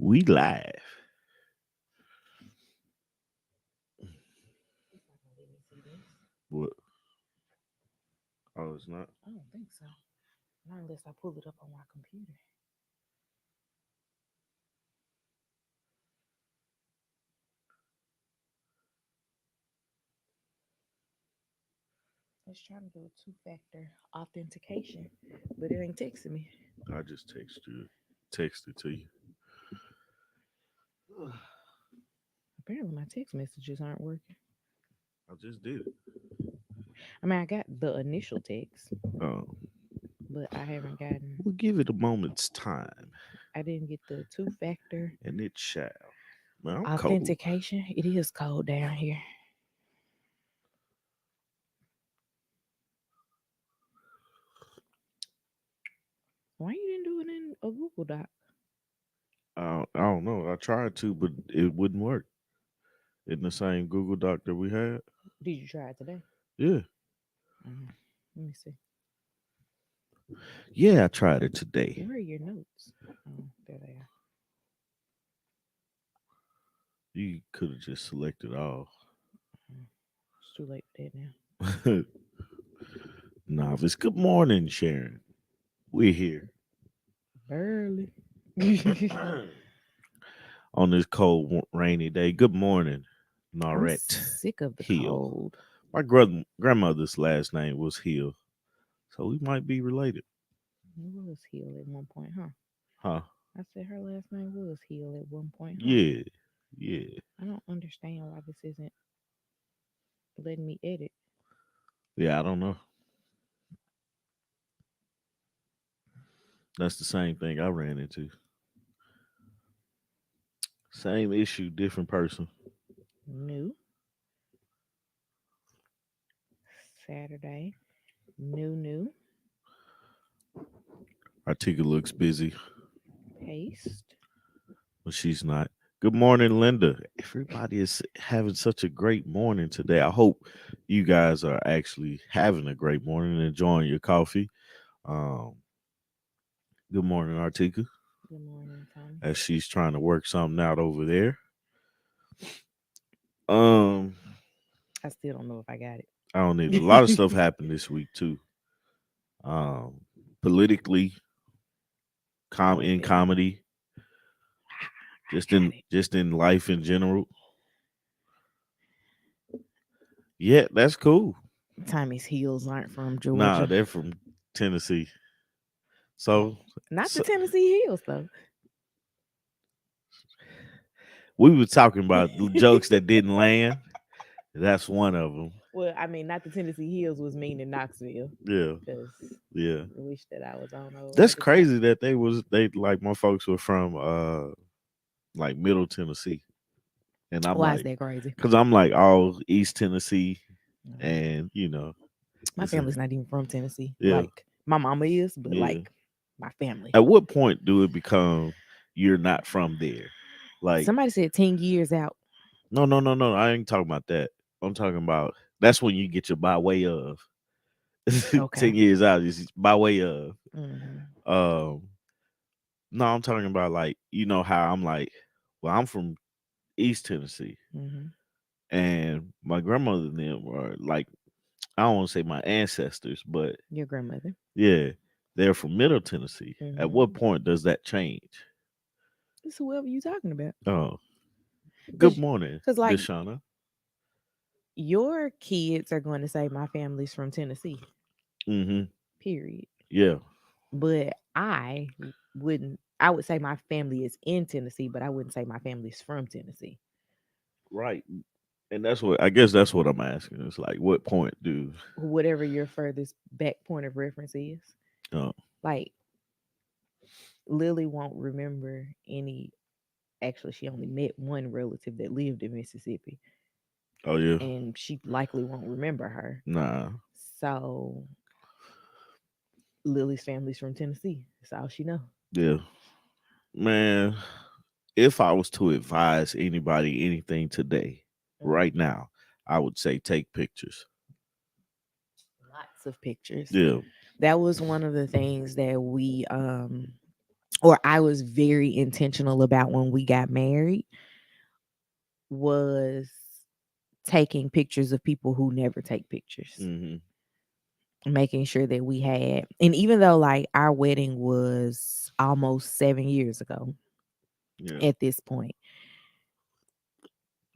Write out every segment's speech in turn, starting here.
We live. It's not gonna let me see this. What? Oh, it's not. I don't think so. Not unless I pull it up on my computer. It's trying to do a two-factor authentication, but it ain't texting me. I just texted to you. Apparently, my text messages aren't working. I just did it. I mean, I got the initial text, Oh, but I haven't gotten. we'll give it a moment's time, I didn't get the two-factor and it shall. Man, I'm cold. authentication. It is cold down here. Why you didn't do it in a Google Doc? I don't know. I tried to, but it wouldn't work. In the same Google Doc that we had. Did you try it today? Yeah, Let me see. yeah, I tried it today. Where are your notes? Oh, there they are. You could have just selected all. Mm, It's too late for that now. Novice. Good morning, Sharon. We're here Barely. on this cold, rainy day. Good morning, I'm Norette sick of the Hill. cold. My grandmother's last name was Hill, so we might be related. It was Hill at one point, huh? Huh? I said her last name was Hill at one point, huh? Yeah, yeah, I don't understand why this isn't letting me edit. yeah. I don't know. That's the same thing I ran into. Same issue, different person. New Saturday. New Article looks busy, paste. but she's not. Good morning, Linda. Everybody is having such a great morning today. I hope you guys are actually having a great morning and enjoying your coffee. Um, good morning, Artika, Good morning, Tommy. as she's trying to work something out over there. Um, I still don't know if I got I don't need a lot of stuff it. happened this week too. Um, politically, Oh in yeah, comedy, I got it. just in life in general. Yeah, that's cool. Tommy's heels aren't from Nah, Georgia. they're from Tennessee. Oh, So, not the so Tennessee heels though. we were talking about the jokes that didn't land. That's one of them. Well, I mean, not the Tennessee heels was mean in Knoxville Yeah, because yeah. I wish that I was on over That's at the time. crazy that they like my folks were from like Middle Tennessee, and I'm Why is like, that crazy? because I'm like all East Tennessee, Mm. and My it's a, family's not even from Tennessee. yeah, Like my mama is, but yeah. like my family. At what point do it become you're not from there? Like, Somebody said 10 years out. no, no, no, no. I ain't talking about that. I'm talking about that's when you get your by way of. Okay. 10 years out is by way of. Hmm. Um, no, I'm talking about like how I'm like, well, I'm from East Tennessee, Hmm. and my grandmother and them are like, I don't want to say my ancestors, but Your grandmother. yeah, they're from Middle Tennessee. At what Hmm. point does that change? It's whoever you talking about. Oh, good Cause, morning, like Deshauna. your kids are going to say my family's from Tennessee. Mm-hmm. Period. Yeah, But wouldn't. I would say my family is in Tennessee, but I wouldn't say my family's from Tennessee. right. And that's what I guess that's what I'm asking. It's like, what point do? Whatever your furthest back point of reference is. Oh, Like Lily won't remember any. Actually, she only met one relative that lived in Mississippi, oh yeah, and she likely won't remember her. nah, So Lily's family's from Tennessee. That's all she know. yeah, man. If I was to advise anybody anything today, Mm. right now, I would say take pictures. Lots of pictures. Yeah, That was one of the things that we or I was very intentional about when we got married, was taking pictures of people who never take pictures, Mm-hmm. making sure that we had, and even though like our wedding was almost 7 years ago Yeah. at this point,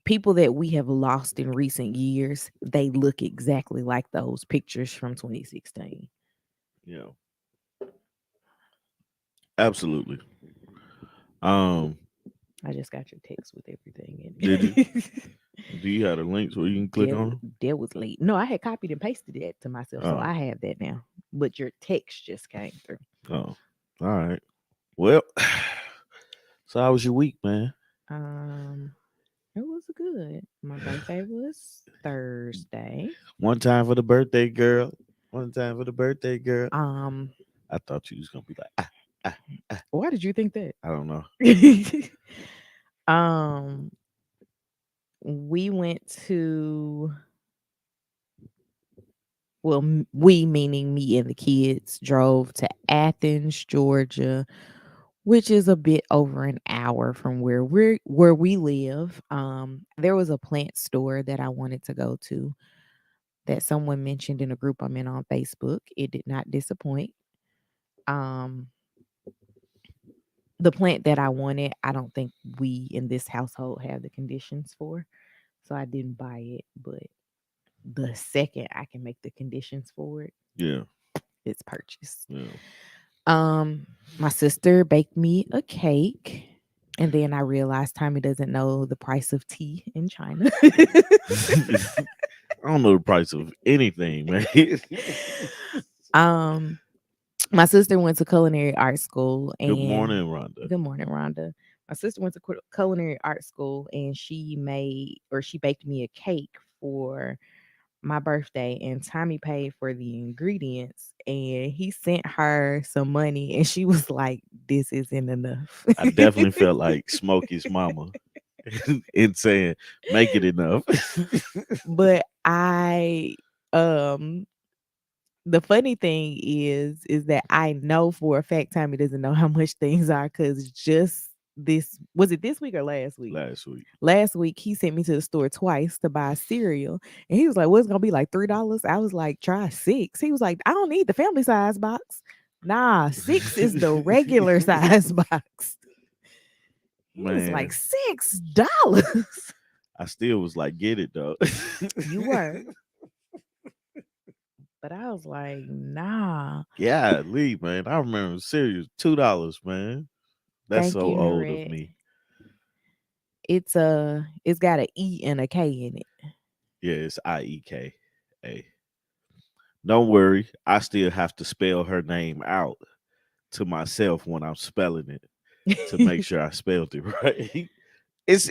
people that we have lost in recent years, they look exactly like those pictures from 2016. Yeah. Absolutely. Um, I just got your text with everything in did you? it. Do you have the links where you can click that, on them? that was late. No, I had copied and pasted that to myself, so Oh, I have that now. But your text just came through. oh. All right. Well, so how was your week, man? Um, it was good. My birthday was Thursday. One time for the birthday girl. One time for the birthday girl. Um, I thought you was gonna be like, ah, ah. why did you think that? I don't know. um, we went to, well, we meaning me and the kids drove to Athens, Georgia, which is a bit over an hour from where we live. There was a plant store that I wanted to go to that someone mentioned in a group I'm in on Facebook. It did not disappoint. Um, the plant that I wanted, I don't think we in this household have the conditions for, so I didn't buy it. But the second I can make the conditions for it, Yeah, it's purchased. yeah. My sister baked me a cake, and then I realized Tommy doesn't know the price of tea in China. I don't know the price of anything, man. um, my sister went to culinary art school, Good and morning, Rhonda. good morning, Rhonda. My sister went to culinary art school, and she baked me a cake for my birthday, and Tommy paid for the ingredients, and he sent her some money, and she was like, "This isn't enough." I definitely felt like Smokey's mama in saying, "Make it enough." But um the funny thing is that I know for a fact Tommy doesn't know how much things are, because just this week or last week? Last week, Last week he sent me to the store twice to buy cereal, and he was like, "Well, it's gonna be like $3." I was like, "Try 6." He was like, "I don't need the family size box." Nah, 6 is the regular size box. He was like, man, $6. I still was like, "Get it, though." You were, but I was like, nah. Yeah, leave, man. I remember cereal $2, man. That's Thank so you, old of Harriet. me. It's got a E and a K in it. Yeah, it's IEKA. Don't worry, I still have to spell her name out to myself when I'm spelling it to make sure I spelled it right. It's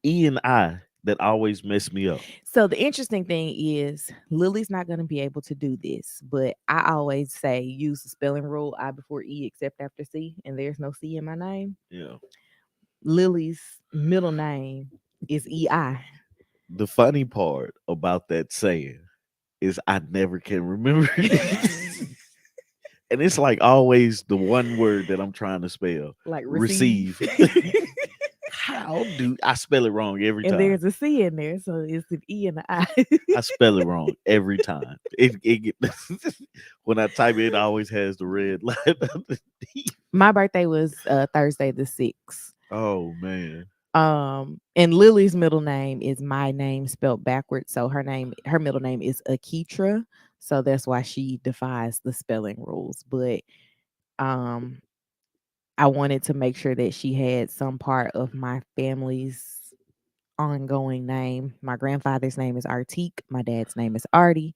E and I that always mess me up. So the interesting thing is Lily's not going to be able to do this, but I always say use the spelling rule I before E except after C, and there's no C in my name. Yeah. Lily's middle name is EI. The funny part about that saying is I never can remember it. And it's like always the one word that I'm trying to spell. Like receive. Receive. How do I spell it wrong every And time? there's a C in there, so it's an E and an I. I spell it wrong every time. When I type it, it always has the red line underneath. My birthday was Thursday the 6th. Oh man. And Lily's middle name is my name spelled backwards. So her middle name is Akitra. So that's why she defies the spelling rules. But um I wanted to make sure that she had some part of my family's ongoing name. My grandfather's name is Artik. My dad's name is Artie.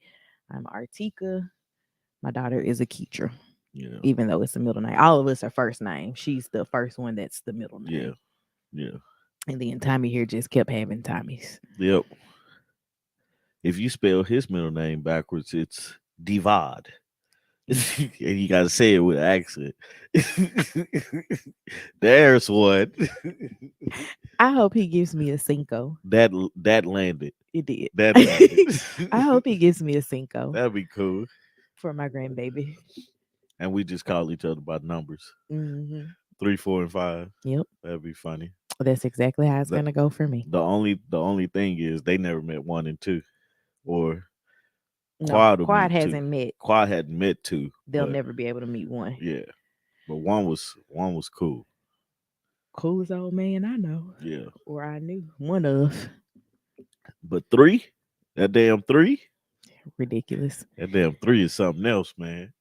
I'm Artika. My daughter is Akitra, Yeah. even though it's a middle name. All of us are first name. She's the first one that's the middle Yeah. name. Yeah. And then Tommy here just kept having Tommies. Yep. If you spell his middle name backwards, it's Divad. And you gotta say it with an accent. There's one. I hope he gives me a Cinco. That landed. It did. That landed. I hope he gives me a Cinco That'd be cool. for my grandbaby. And we just call each other by numbers. Hmm 3, 4, and 5. Yep. That'd be funny. That's exactly how it's The gonna go for me. the only thing is they never met 1 and 2, or No, Quad will Quad meet 2. hasn't met. Quad hadn't met 2, They'll but never be able to meet one. yeah, but one was cool. Coolest old man I know, Yeah, or I knew one of. but 3, that damn 3, Ridiculous. that damn 3 is something else, man.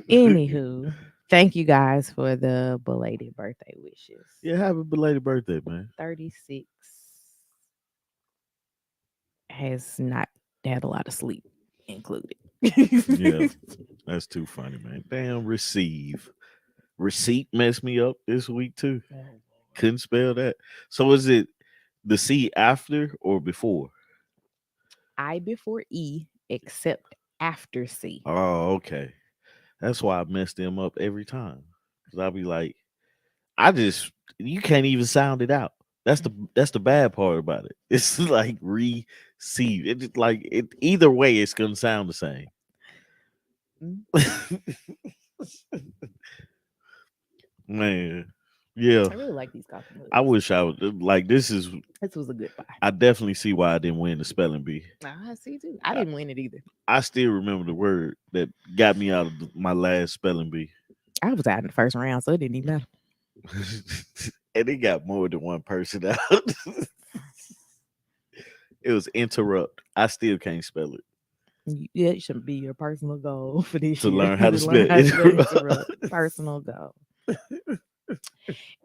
Anywho, thank you guys for the belated birthday wishes. Yeah, happy belated birthday, man. 36 has not had a lot of sleep included. Yeah, that's too funny, man. Damn, receipt messed me up this week too. Oh, Lord. Couldn't spell that. So is it the C after or before? I before E, except after C. Oh, okay. That's why I mess them up every time. Cause I'll be like, I just you can't even sound it out. That's the bad part about it. It's like receive. It's like it either way it's gonna sound the same. Mm. Man. Yeah. I really like these coffee I mugs. wish I would like this is This was a good buy. I definitely see why I didn't win the spelling bee. I see too. I I, didn't win it either. I still remember the word that got me out of my last spelling bee. I was out in the first round, so it didn't even matter. And it got more than one person out. It was interrupt. I still can't spell it. Yeah, it should be your personal goal for this To year. learn how to spell interrupt. interrupt. Personal goal.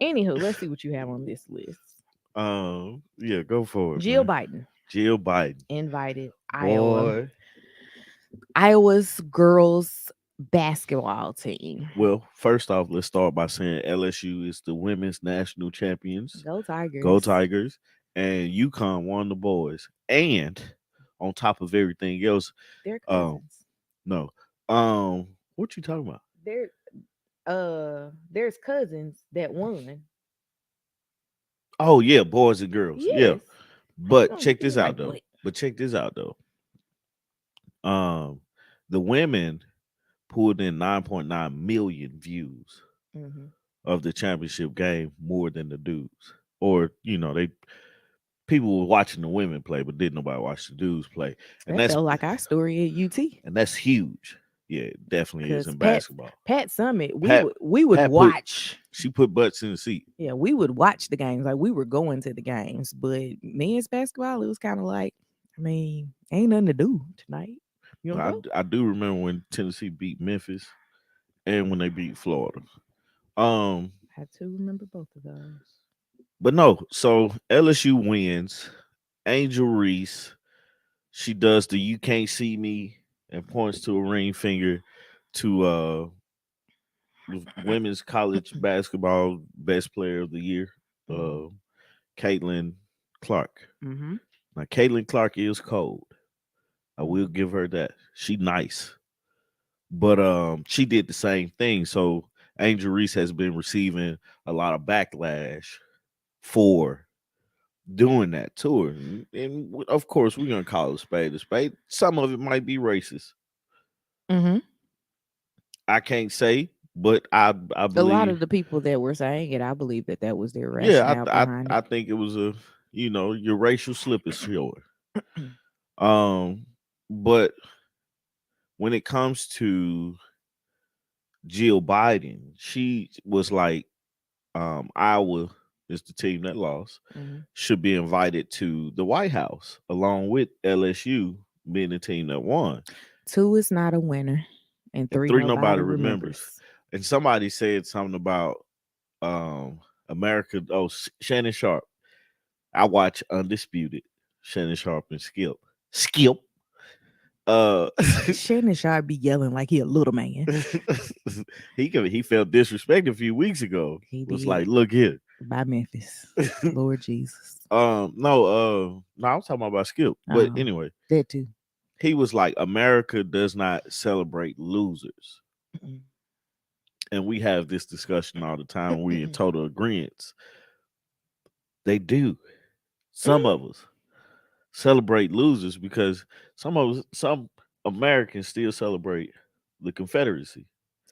Anywho, let's see what you have on this list. Yeah, go for it. Jill Man. Biden Jill Biden. invited Boy. Iowa's girls basketball team. Well, first off, let's start by saying LSU is the women's national champions. Go Tigers. Go Tigers. And UConn won the boys. And on top of everything else, They're cousins. no. What you talking about? There's cousins that won. Oh yeah, boys and girls. Yeah. Yes. But Oh, check this you're out like, though. what? But check this out though. The women pulled in 9.9 million views Mhm. of the championship game more than the dudes. Or, they people were watching the women play, but didn't nobody watch the dudes play. And That felt like our story at UT. that's huge. Yeah, it definitely is Because in basketball. Pat Summit, Pat- we would Pat put- watch. She put butts in the seat. Yeah, we would watch the games. Like we were going to the games, but men's basketball, it was kind of like, I mean, ain't nothing to do tonight. You I, know, I do remember when Tennessee beat Memphis and when they beat Florida. Um, had to remember both of those. but no, so LSU wins. Angel Reese, she does the "you can't see me" and points to a ring finger to the women's college basketball best player of the year, Caitlin Clark. Mm-hmm. Now, Caitlin Clark is cold. I will give her that. She nice, but she did the same thing. So Angel Reese has been receiving a lot of backlash for doing that to her, and of course we're gonna call it a spade a spade. Some of it might be racist. Mm-hmm. I can't say, but I believe A lot of the people that were saying it, I believe that was their yeah, rationale behind I think it was your racial slip is short. But when it comes to Jill Biden, she was like, Iowa is the team that lost, Mhm. should be invited to the White House along with LSU being the team that won. 2 is not a winner, and 3 3 nobody nobody remembers. remembers. And somebody said something about America. Oh, Shannon Sharp. I watch Undisputed. Shannon Sharp and Skip. Skip. Uh, Shannon Sharp be yelling like he a little man. he felt disrespected a few weeks ago. He Was did. like, look here. By Memphis. Lord Jesus. No, I was talking about Skip. But Oh. anyway, That too. he was like, America does not celebrate losers. Mm-mm. And we have this discussion all the time. We in total agreement. They do. Some of us celebrate losers because some Americans still celebrate the Confederacy.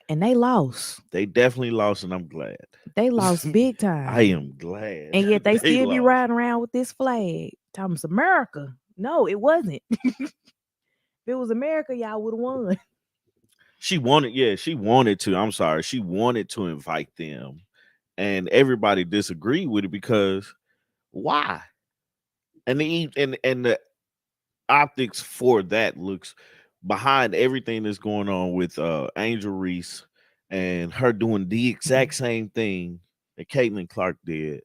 And they lost. They definitely lost, and I'm glad. They lost big I time. am glad And yet they they still be lost. riding around with this flag. Thomas America. No, it wasn't. If it was America, y'all would have won. She wanted, yeah, she wanted to. I'm sorry, she wanted to invite them, and everybody disagreed with it because why? And the optics for that looks behind everything that's going on with Angel Reese and her doing the exact same thing that Caitlin Clark did.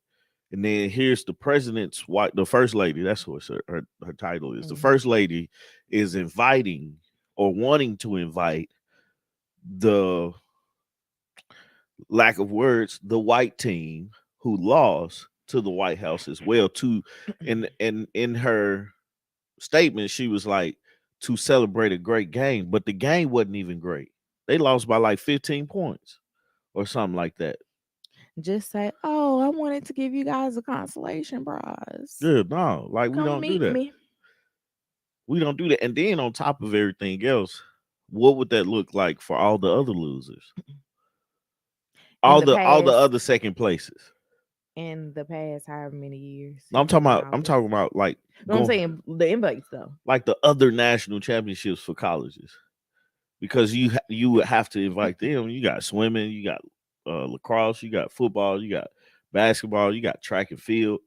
And then here's the president's wife, the first lady. That's what her title is. The Mhm. first lady is inviting or wanting to invite the lack of words, the white team who lost to the White House as well. To in her statement, she was like to celebrate a great game, but the game wasn't even great. They lost by like 15 points or something like that. Just say, oh, I wanted to give you guys a consolation prize. Yeah, no, like we Come don't do meet that. me. We don't do that. And then on top of everything else, what would that look like for all the other losers? In the All the past, other second places. however many years No, he's been in I'm office. talking about like No, I'm going saying the invites though. like the other national championships for colleges. Because you would have to invite them. You got swimming, you got lacrosse, you got football, you got basketball, you got track and field.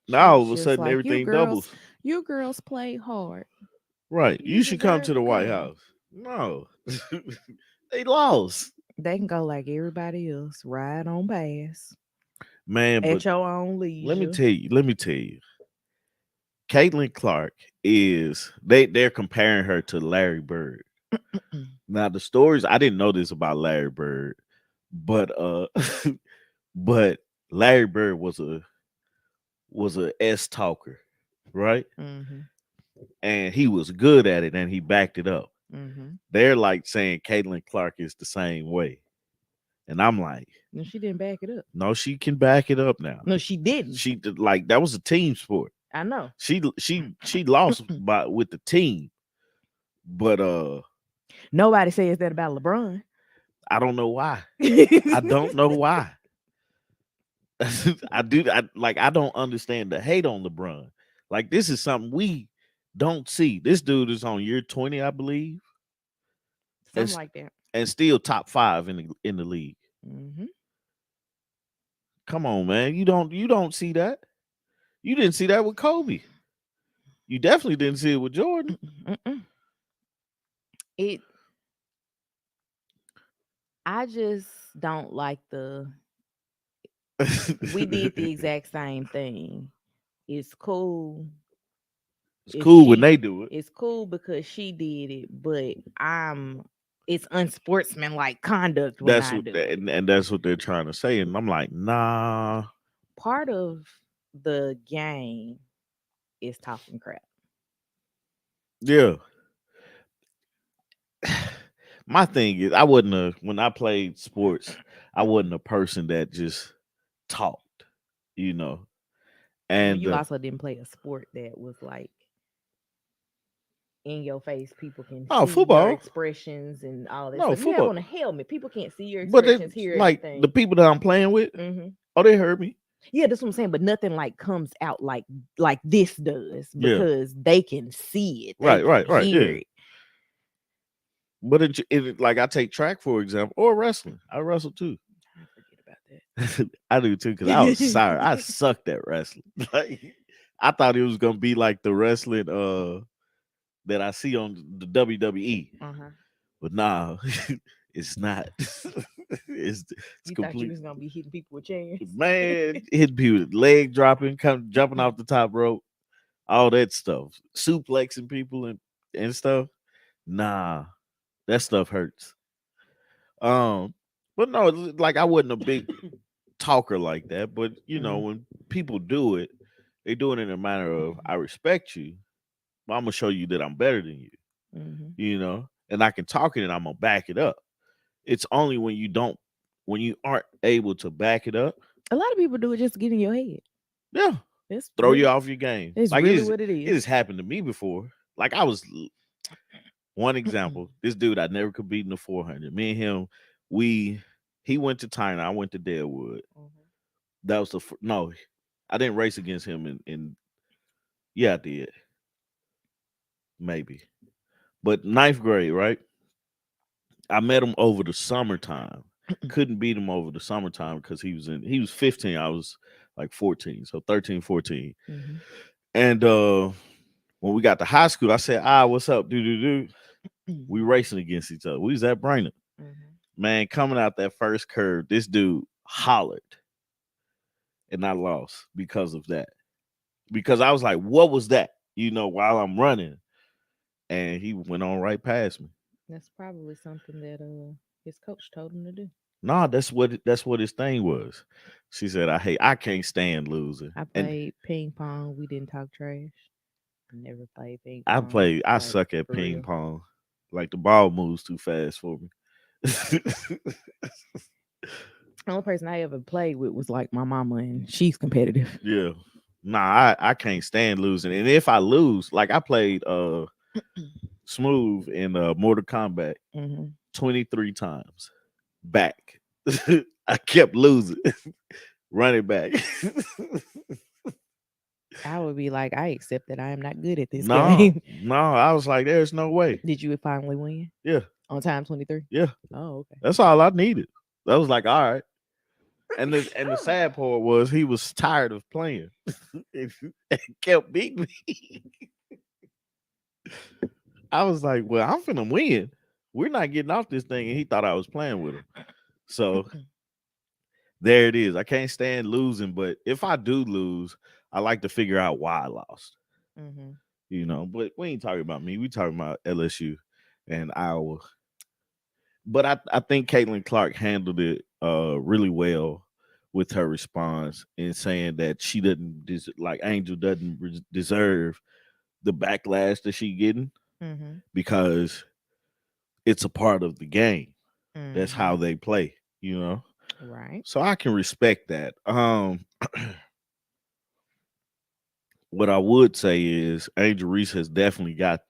She Now all was of a just sudden like, everything doubles. you girls play hard. Right. You You should come deserve to to the White go. House. No. They lost. They can go like everybody else, ride on pass Man, but at your own let me leisure. tell you, Caitlin Clark is they're comparing her to Larry Bird. Now the stories I didn't know this about Larry Bird, but but Larry Bird was a S talker, right? Mm-hmm. And he was good at it and he backed it up. Mm-hmm. They're like saying Caitlin Clark is the same way. And I'm like, No, she didn't back it up. no, she can back it up now. No, she didn't. She did like that was a team sport. I know. She lost by with the team. But Nobody says that about LeBron. I don't know why. I don't know why. I don't understand the hate on LeBron. Like this is something we don't see. This dude is on year 20, I believe, Something and, like that. and still top 5 in the league. Mm-hmm. Come on, man. You don't see that. You didn't see that with Kobe. You definitely didn't see it with Jordan. Mm-mm. It. I just don't like the. We did the exact same thing. It's cool. It's If cool when they do it. it's cool because she did it, but it's unsportsmanlike conduct when That's I what do it. and that's what they're trying to say. And I'm like, nah. Part of the game is talking crap. Yeah. My thing is I wasn't when I played sports, I wasn't a person that just talked, you know. Well, And you also didn't play a sport that was like in your face. People can oh, see your football. expressions and all that No, stuff. You have football. on a helmet. People can't see your But they expressions, hear like everything. the people that I'm playing with, Hmm. oh, they heard me. Yeah, that's what I'm saying. But nothing like comes out like this does Yeah. because they can see it. They Right, can right, right. hear Yeah. it. But like I take track for example, or wrestling. I wrestle too. I forget about I do too because I was sorry. I sucked at wrestling. Like I thought it was gonna be like the wrestling that I see on the WWE, that. Uh-huh. but nah, it's not. it's You thought you complete. was gonna be hitting people with chairs. Man, hit people, leg dropping, jumping off the top rope, all that stuff, suplexing people and stuff. Nah, that stuff hurts. Um, but no, like I wasn't a big talker like that. But you know, Mhm. when people do it, they do it in a manner of I respect you, but I'm gonna show you that I'm better than you. Mhm. You know, and I can talk it and I'm gonna back it up. It's only when you aren't able to back it up, A lot of people do it just to get in your head. yeah, It's throw you really, off your game. it's Like really what it it is. has happened to me before. Like I was One example, this dude I never could beat in the 400. Me and him, he went to Tyner, I went to Deadwood. Mhm. That was no, I didn't race against him in yeah, I did. Maybe. But ninth grade, right? I met him over the summertime. Couldn't beat him over the summertime because he was 15. I was like 14. So 13, 14. Mhm. And when we got to high school, I said, what's up? Do. We racing against each other. We was at Brainerd. Mhm. Man, coming out that first curve, this dude hollered. And I lost because of that. Because I was like, what was that? While I'm running. And he went on right past me. That's probably something that his coach told him to do. Nah, that's what his thing was. She said, I can't stand losing. I And played ping pong. We didn't talk trash. Never played ping I pong. play I Like suck at for ping real. pong. Like the ball moves too fast for me. The only person I ever played with was like my mama, and she's competitive. Yeah. Nah, I can't stand losing. And if I lose, like I played Smooth in Mortal Kombat Hmm. 23 times back. I kept losing. Running back. I would be like, I accept that I am not good at this No, game. no. I was like, there's no way. Did you finally win Yeah, on time 23? yeah. Oh, okay. That's all I needed. That was like, all right. And the sad part was he was tired of playing. and kept beating me. I was like, well, I'm finna win. We're not getting off this thing. And he thought I was playing with him. So there it is. I can't stand losing, but if I do lose, I like to figure out why I lost. Hmm. But we ain't talking about me. We talking about LSU and Iowa. But I think Caitlin Clark handled it really well with her response in saying that she doesn't like Angel doesn't deserve the backlash that she getting Hmm. because it's a part of the game. That's how Hmm. they play. Right. So I can respect that. What I would say is Angel Reese has definitely got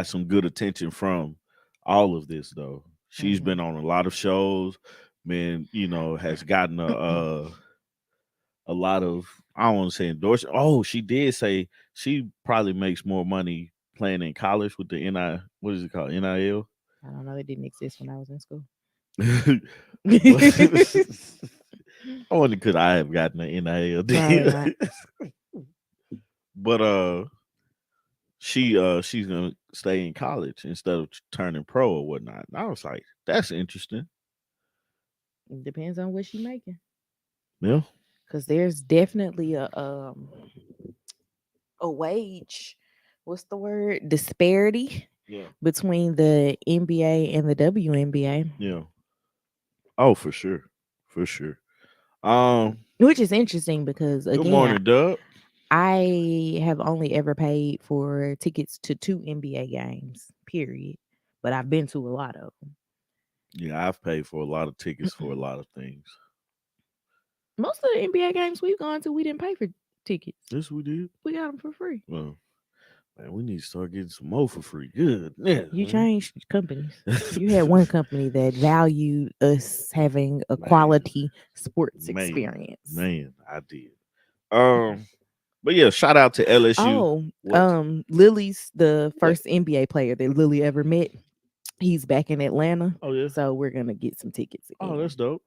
some good attention from all of this though. She's been Hmm. on a lot of shows, has gotten a lot of, I don't want to say endorsement. Oh, she did say she probably makes more money playing in college with the what is it called? NIL. I don't know. It didn't exist when I was in school. But I wonder could I have gotten an NIL Probably deal? not. But she's gonna stay in college instead of turning pro or whatnot. And I was like, that's interesting. Depends on what she making. Yeah, Because there's definitely a wage, what's the word, disparity yeah, between the NBA and the WNBA, yeah. Oh, for sure, for sure. Um, which is interesting because Good again, morning, Dub. I have only ever paid for tickets to 2 NBA games, period. But I've been to a lot of them. Yeah, I've paid for a lot of tickets for a lot of things. Most of the NBA games we've gone to, we didn't pay for tickets. Yes, we did. We got them for free. Well, man, we need to start getting some more for free. Good, yeah, You man. changed companies. You had one company that valued us having a Man, quality sports man, experience. man, I did. But yeah, shout out to LSU. Oh, What? Lily's the Yeah. first NBA player that Lily ever met. He's back in Atlanta, Oh yeah. so we're gonna get some tickets Oh, that's again. dope.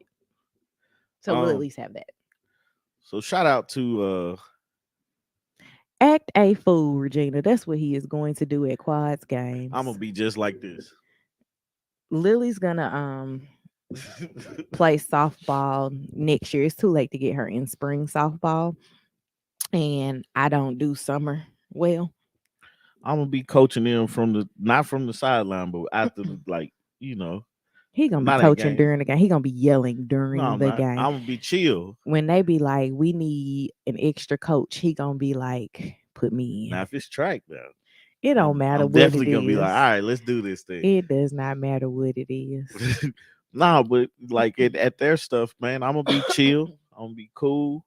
So we'll at Um, least have that. so shout out to Act a fool, Regina. That's what he is going to do at Quads I'm gonna games. be just like this. Lily's gonna play softball next year. It's too late to get her in spring softball, and I don't do summer well. I'm gonna be coaching them from the not from the sideline, but after the you know, He gonna be not at coaching game. during the game. He gonna be yelling No, during I'm the not. game. I'm gonna be chill. When they be like, "We need an extra coach," he gonna be like, "Put me Now in." if it's track now, It don't matter I'm what it definitely gonna be like, all is. right, let's do this thing. It does not matter what it is. No, but like at their stuff, man, I'm gonna be chill. I'm gonna be cool,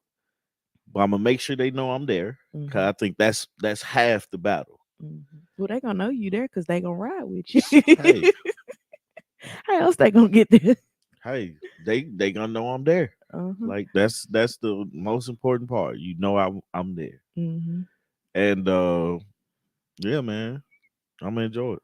but I'm gonna make sure they know I'm there because Mhm. I think that's half the battle. Mhm. Well, they gonna know you there because they gonna ride with you. Hey, How else they gonna get there? hey, they gonna know I'm there. Uh-huh. Like that's the most important part. You know I'm there. Hmm. And yeah, man, I'm gonna enjoy it.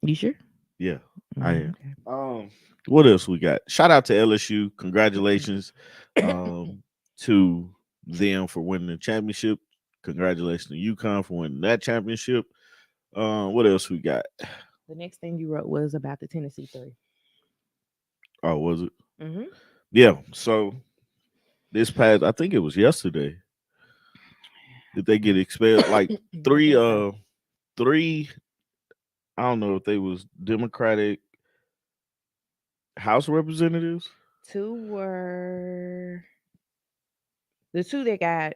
You sure? Yeah, I Mm, am. okay. What else we got? Shout out to LSU. Congratulations to them for winning the championship. Congratulations to UConn for winning that championship. What else we got? The next thing you wrote was about the Tennessee 3. Oh, was it? Mm-hmm. Yeah. So this past, I think it was yesterday. Did they get expelled? Like I three, think so. three. I don't know if they was Democratic House representatives. Two were the two that got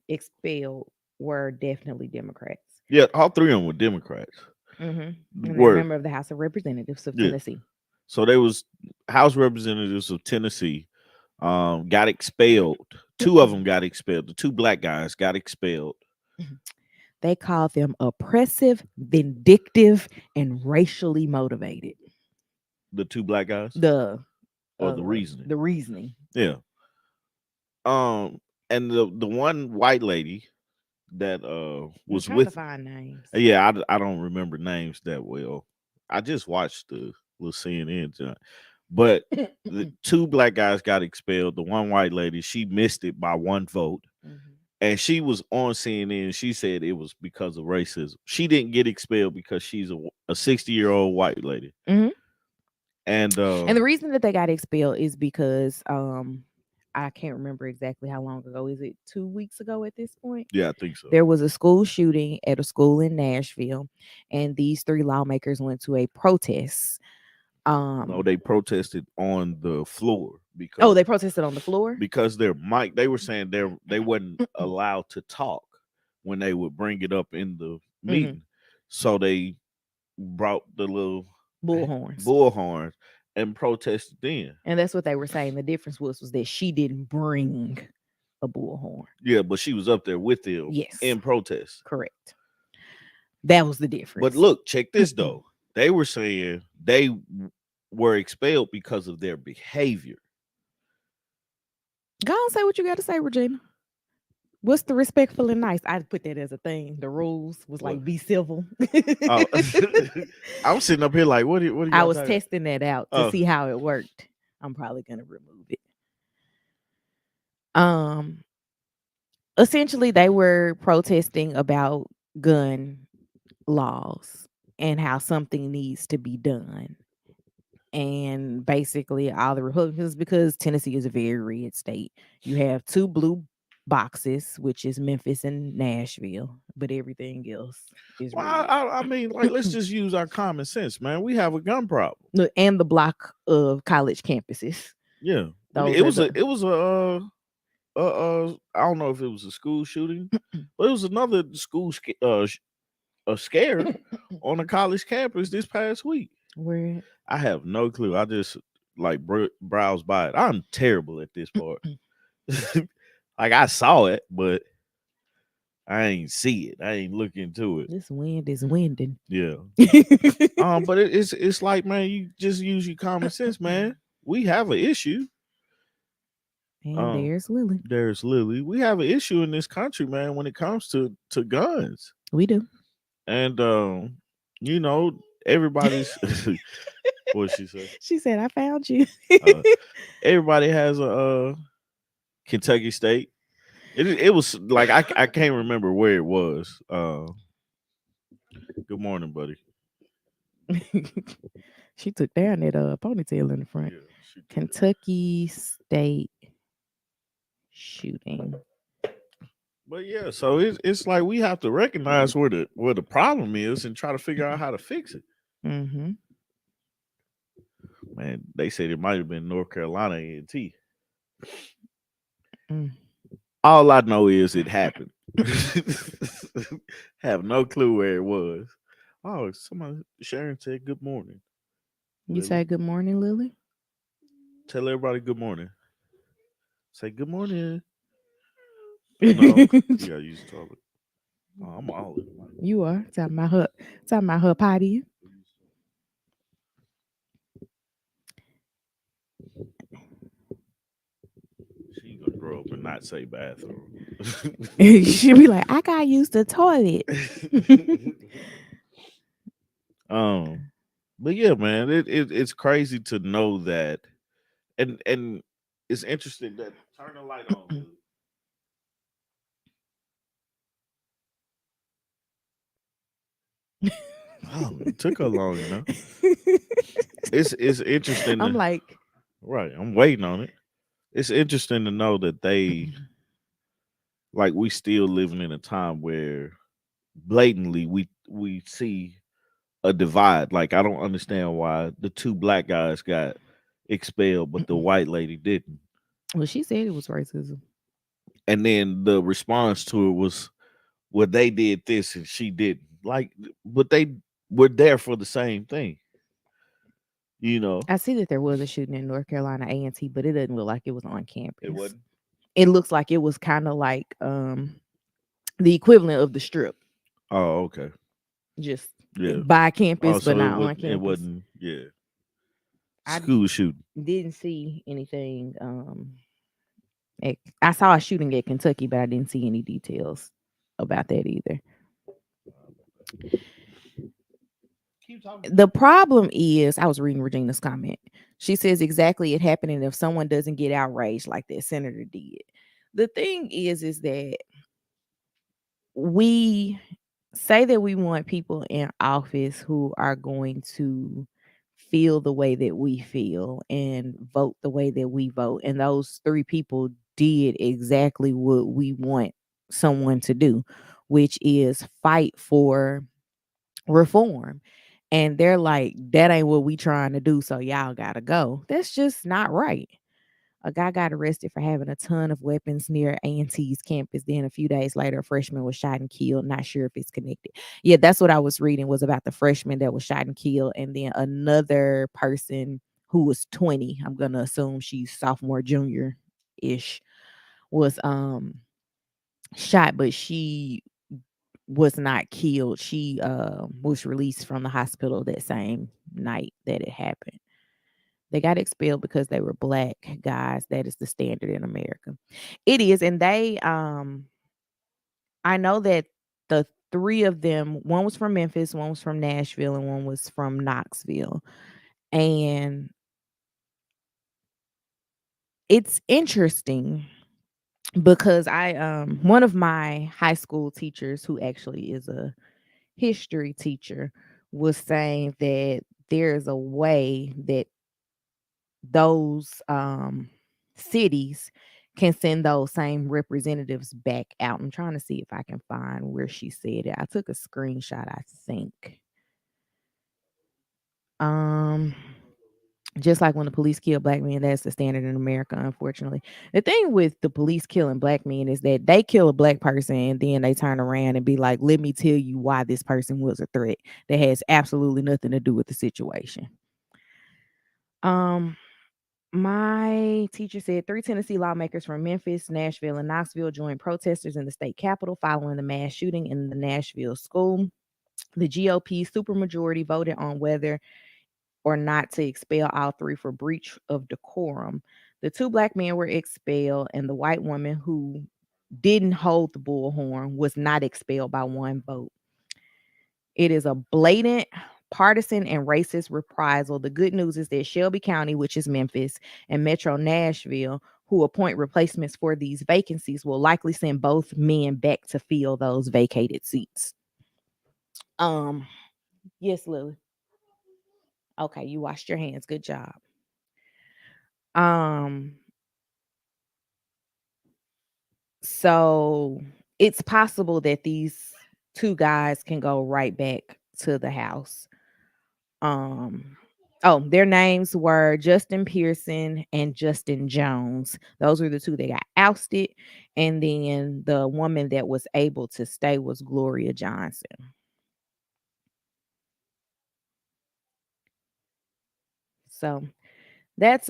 expelled were definitely Democrats. Yeah, all three of them were Democrats. Mm-hmm. And they're a Were member of the House of Representatives of yeah. Tennessee. So they was House representatives of Tennessee. Got expelled. Two of them got expelled. The two black guys got expelled. They called them oppressive, vindictive, and racially motivated. The two black guys, The or the reasoning. the reasoning. Yeah. And the one white lady that I'm was trying to with, find names. yeah, I don't remember names that well. I just watched the little CNN tonight. But the two black guys got expelled. The one white lady, she missed it by one vote. Mhm. And she was on CNN. She said it was because of racism. She didn't get expelled because she's a 60-year-old white lady. Mhm. And And the reason that they got expelled is because I can't remember exactly how long ago. Is it 2 weeks ago at this point? yeah, I think so. There was a school shooting at a school in Nashville, and these three lawmakers went to a protest. No, they protested on the floor Oh, because they protested on the floor. their mic. They were saying they wasn't allowed to talk when they would bring it up in the Hmm. meeting. So they brought the little Bullhorns. bullhorns and protested then. And that's what they were saying. The difference was that she didn't bring a bullhorn. Yeah, but she was up there with them Yes, in protest. correct. That was the But difference. look, check this though. They were saying they were expelled because of their behavior. Go on, say what you got to say, Regina. What's the respectful and nice? I put that as a thing. The rules was What? like be civil. Oh, I'm sitting up here like, what do I y'all was talking? testing that out to Oh, see how it worked. I'm probably gonna remove it. Um, essentially, they were protesting about gun laws and how something needs to be done. And basically, all the Republicans, because Tennessee is a very red state, you have two blue boxes, which is Memphis and Nashville, but everything else is well, red. I mean, like, let's just use our common sense, man. We have a gun problem. Look, and the block of college campuses. Yeah, Those are the it was I don't know if it was a school shooting, but it was another school a scare on a college campus this past week. where I have no clue. I just like browse by it. I'm terrible at this part. Like I saw it, but I ain't see it. I ain't look into it. this wind is winding. Yeah. But it's like, man, you just use your common sense, man. We have an issue. And there's Lily. There's Lily. We have an issue in this country, man, when it comes to guns. We do. And you know, everybody's what she said. She said, I found you. Everybody has a Kentucky State. It was like I can't remember where it was. Good morning, buddy. She took down that ponytail in the front. Yeah, Kentucky State shooting. but yeah, so it's like we have to recognize where the problem is and try to figure out how to fix it. Mm-hmm. Man, they said it might have been North Carolina A&T. Mm. All I know is it happened. Have no clue where it was. Oh, somebody Sharon said good morning. You Lily. say good morning, Lily? Tell everybody good morning. Say good morning. No, you gotta use the toilet. Oh, I'm all in my You are talking about her potty. She gonna grow up and not say bathroom. She'll be like, I gotta use the toilet. um, but yeah, man, it's crazy to know that, and it's interesting that turn the light on, Lily. Oh, it took her long enough. It's interesting I'm to like, right. I'm waiting on it. It's interesting to know that they like we still living in a time where blatantly we see a divide. Like I don't understand why the two black guys got expelled, but the white lady didn't. well, she said it was racism. And then the response to it was, "Well, they did this and she didn't." Like, but they were there for the same thing, you know. I see that there was a shooting in North Carolina A&T, but it doesn't look like it was on It campus. wasn't. It looks like it was kind of like the equivalent of the strip, Oh, okay. just Yeah. by Oh, campus, but so it not was. on It campus. wasn't. Yeah. I School shooting. didn't see anything. I saw a shooting at Kentucky, but I didn't see any details about that either. Keep talking. The problem is, I was reading Regina's comment. She says exactly it happening if someone doesn't get outraged like that senator did. The thing is that we say that we want people in office who are going to feel the way that we feel and vote the way that we vote. And those three people did exactly what we want someone to do, which is fight for reform. And they're like, that ain't what we trying to do. So y'all gotta go. That's just not right. A guy got arrested for having a ton of weapons near A&T's campus. Then a few days later, a freshman was shot and killed. Not sure if it's connected. Yeah, that's what I was reading was about the freshman that was shot and killed, and then another person who was 20. I'm gonna assume she's sophomore, junior ish, was shot, but she was not killed. She was released from the hospital that same night that it happened. They got expelled because they were black guys. That is the standard in America. It is, and I know that the three of them, one was from Memphis, one was from Nashville, and one was from Knoxville. And it's interesting because I one of my high school teachers, who actually is a history teacher, was saying that there's a way that those cities can send those same representatives back out. I'm trying to see if I can find where she said it. I took a screenshot, I think. Um just like when the police kill black men, that's the standard in America, unfortunately. The thing with the police killing black men is that they kill a black person and then they turn around and be like, let me tell you why this person was a threat. That has absolutely nothing to do with the situation. Um, my teacher said three Tennessee lawmakers from Memphis, Nashville, and Knoxville joined protesters in the state capitol following the mass shooting in the Nashville school. The GOP supermajority voted on whether or not to expel all three for breach of decorum. The two black men were expelled, and the white woman who didn't hold the bullhorn was not expelled by one vote. It is a blatant partisan and racist reprisal. The good news is that Shelby County, which is Memphis, and Metro Nashville, who appoint replacements for these vacancies, will likely send both men back to fill those vacated seats. Um, yes, Lily. Okay, you washed your hands. Good job. Um, so it's possible that these two guys can go right back to the house. Um, oh, their names were Justin Pearson and Justin Jones. Those were the two that got ousted. And then the woman that was able to stay was Gloria Johnson. So that's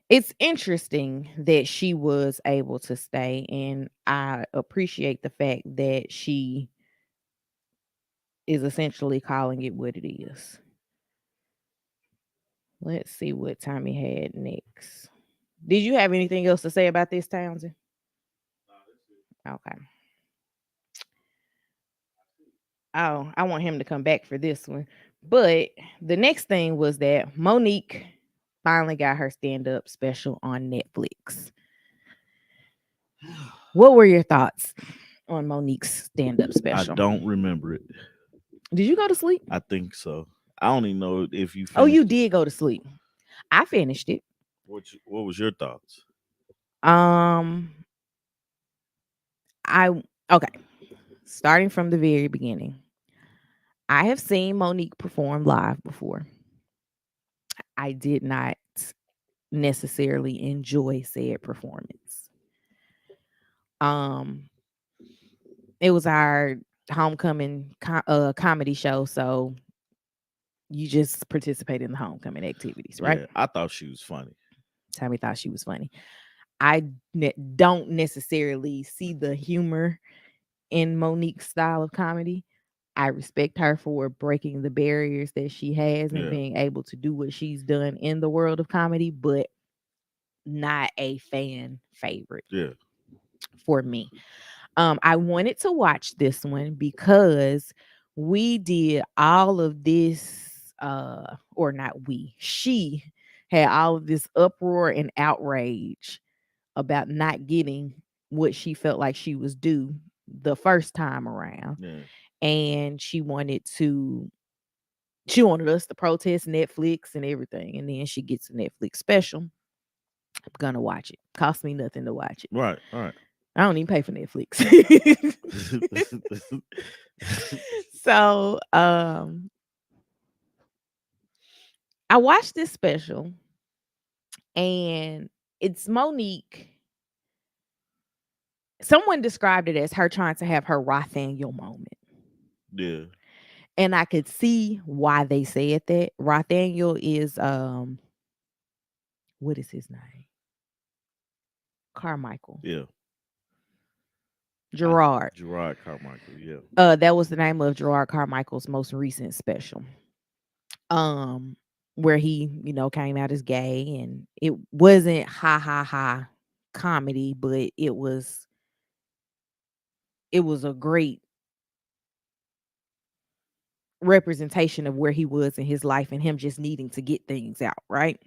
it's interesting that she was able to stay, and I appreciate the fact that she is essentially calling it what it is. Let's see what Tommy had next. Did you have anything else to say about this, Townsend? Okay. Oh, I want him to come back for this one. But the next thing was that Monique finally got her stand-up special on Netflix. What were your thoughts on Monique's stand-up I special? don't remember it. Did you go to sleep? I think so. I don't even know if you Oh, you finished it. did go to sleep. I finished it. What was your thoughts? Um, I okay. Starting from the very beginning, I have seen Monique perform live before. I did not necessarily enjoy said performance. Um, it was our homecoming comedy show, so you just participate in the homecoming activities, right? Yeah, I thought she was funny. Tammy thought she was funny. I don't necessarily see the humor in Monique's style of comedy. I respect her for breaking the barriers that she has and Yeah, being able to do what she's done in the world of comedy, but not a fan favorite yeah, for me. I wanted to watch this one because we did all of this, or not we, she had all of this uproar and outrage about not getting what she felt like she was due the first time around. yeah. And she wanted us to protest Netflix and everything. And then she gets a Netflix special. I'm gonna watch it. Cost me nothing to watch it. Right, right. I don't even pay for Netflix. So I watched this special, and it's Monique. Someone described it as her trying to have her Rothaniel moment. Yeah. And I could see why they said that. Rothaniel is what is his name? Carmichael. Yeah. Gerard. Gerard Carmichael. Yeah. That was the name of Gerard Carmichael's most recent special. Um, where he, came out as gay, and it wasn't ha ha ha comedy, but it was a great representation of where he was in his life and him just needing to get things out, right?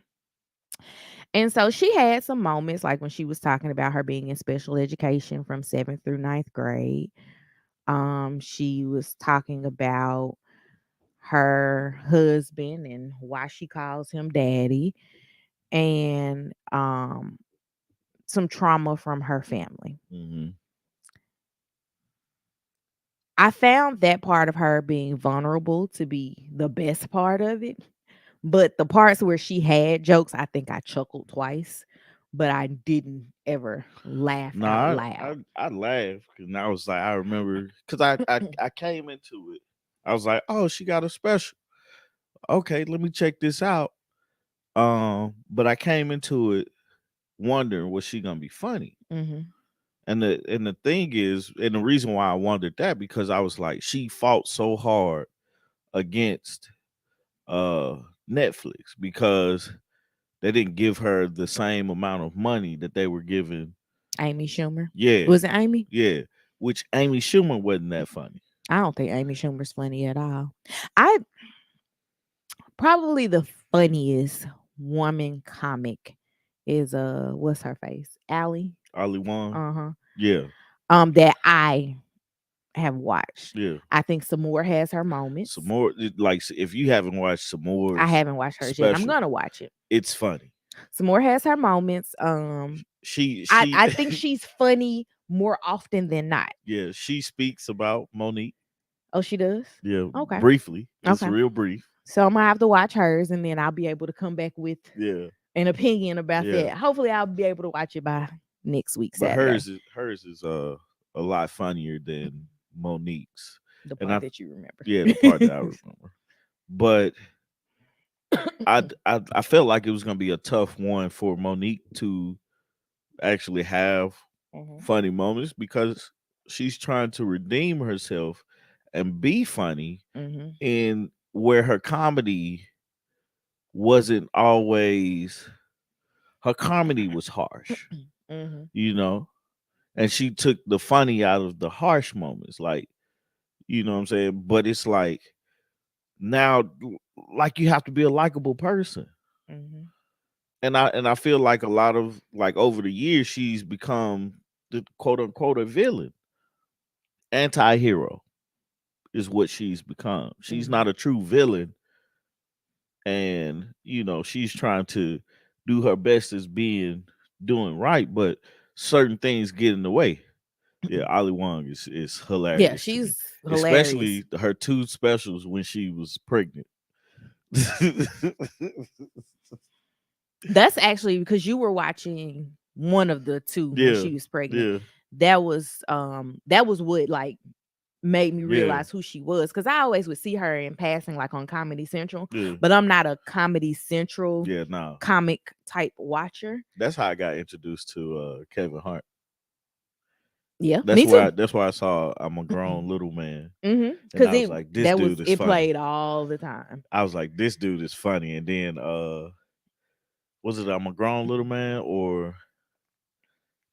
And so she had some moments like when she was talking about her being in special education from 7th through ninth grade. She was talking about her husband and why she calls him daddy, and some trauma from her family. Mm-hmm. I found that part of her being vulnerable to be the best part of it. But the parts where she had jokes, I think I chuckled twice, but I didn't ever laugh No, out I loud. laughed because I was like, I remember because I came into it. I was like, oh, she got a special. Okay, let me check this out. But I came into it wondering was she gonna be funny. Hmm. And the thing is, and the reason why I wondered that because I was like, she fought so hard against uh Netflix because they didn't give her the same amount of money that they were giving. Amy Schumer. Yeah, Was it Amy? yeah. Which Amy Schumer wasn't that funny. I don't think Amy Schumer's funny at all. I probably the funniest woman comic is what's her face? Allie. Ali Wong. Uh-huh. Yeah, That I have watched. yeah. I think some more has her Some moments. more like if you haven't watched some I more haven't watched hers yet. I'm special, gonna watch it. it's funny. Some more has her moments. I, She I think she's funny more often than not. yeah, she speaks about Monique. Oh, she does? Yeah, Okay. briefly, just Okay. real brief. So I'm gonna have to watch hers, and then I'll be able to come back with Yeah, an opinion about yeah. that. Hopefully I'll be able to watch it by next week, But Saturday. hers is a lot funnier than Monique's. The And part I that you remember. yeah, the part that I remember. But I felt like it was gonna be a tough one for Monique to actually have Mhm. funny moments because she's trying to redeem herself and be funny Mhm. in where her comedy wasn't always her comedy was harsh, Mhm. you know, and she took the funny out of the harsh moments, like, you know what I'm saying? But it's like now, like, you have to be a likable person. Mhm. And I feel like a lot of, like, over the years she's become the quote unquote a villain. Anti-hero is what she's become. She's Mhm. not a true villain, and she's trying to do her best as being doing right, but certain things get in the way. Yeah, Ali Wong is Yeah, hilarious to me, she's hilarious. especially her two specials when she was pregnant. That's actually because you were watching one of the two when Yeah, she was pregnant. yeah, That was what like made me yeah, realize who she was, because I always would see her in passing like on Comedy Central, yeah, but I'm not a Comedy Central yeah. Nah, comic type watcher. that's how I got introduced to Kevin Hart. Yeah, That's me where too. that's why I saw I'm a Grown Little Man, and Because I was it like, this that was dude is it funny. played all the time. I was like, this dude is funny. And then was it I'm a Grown Little Man, or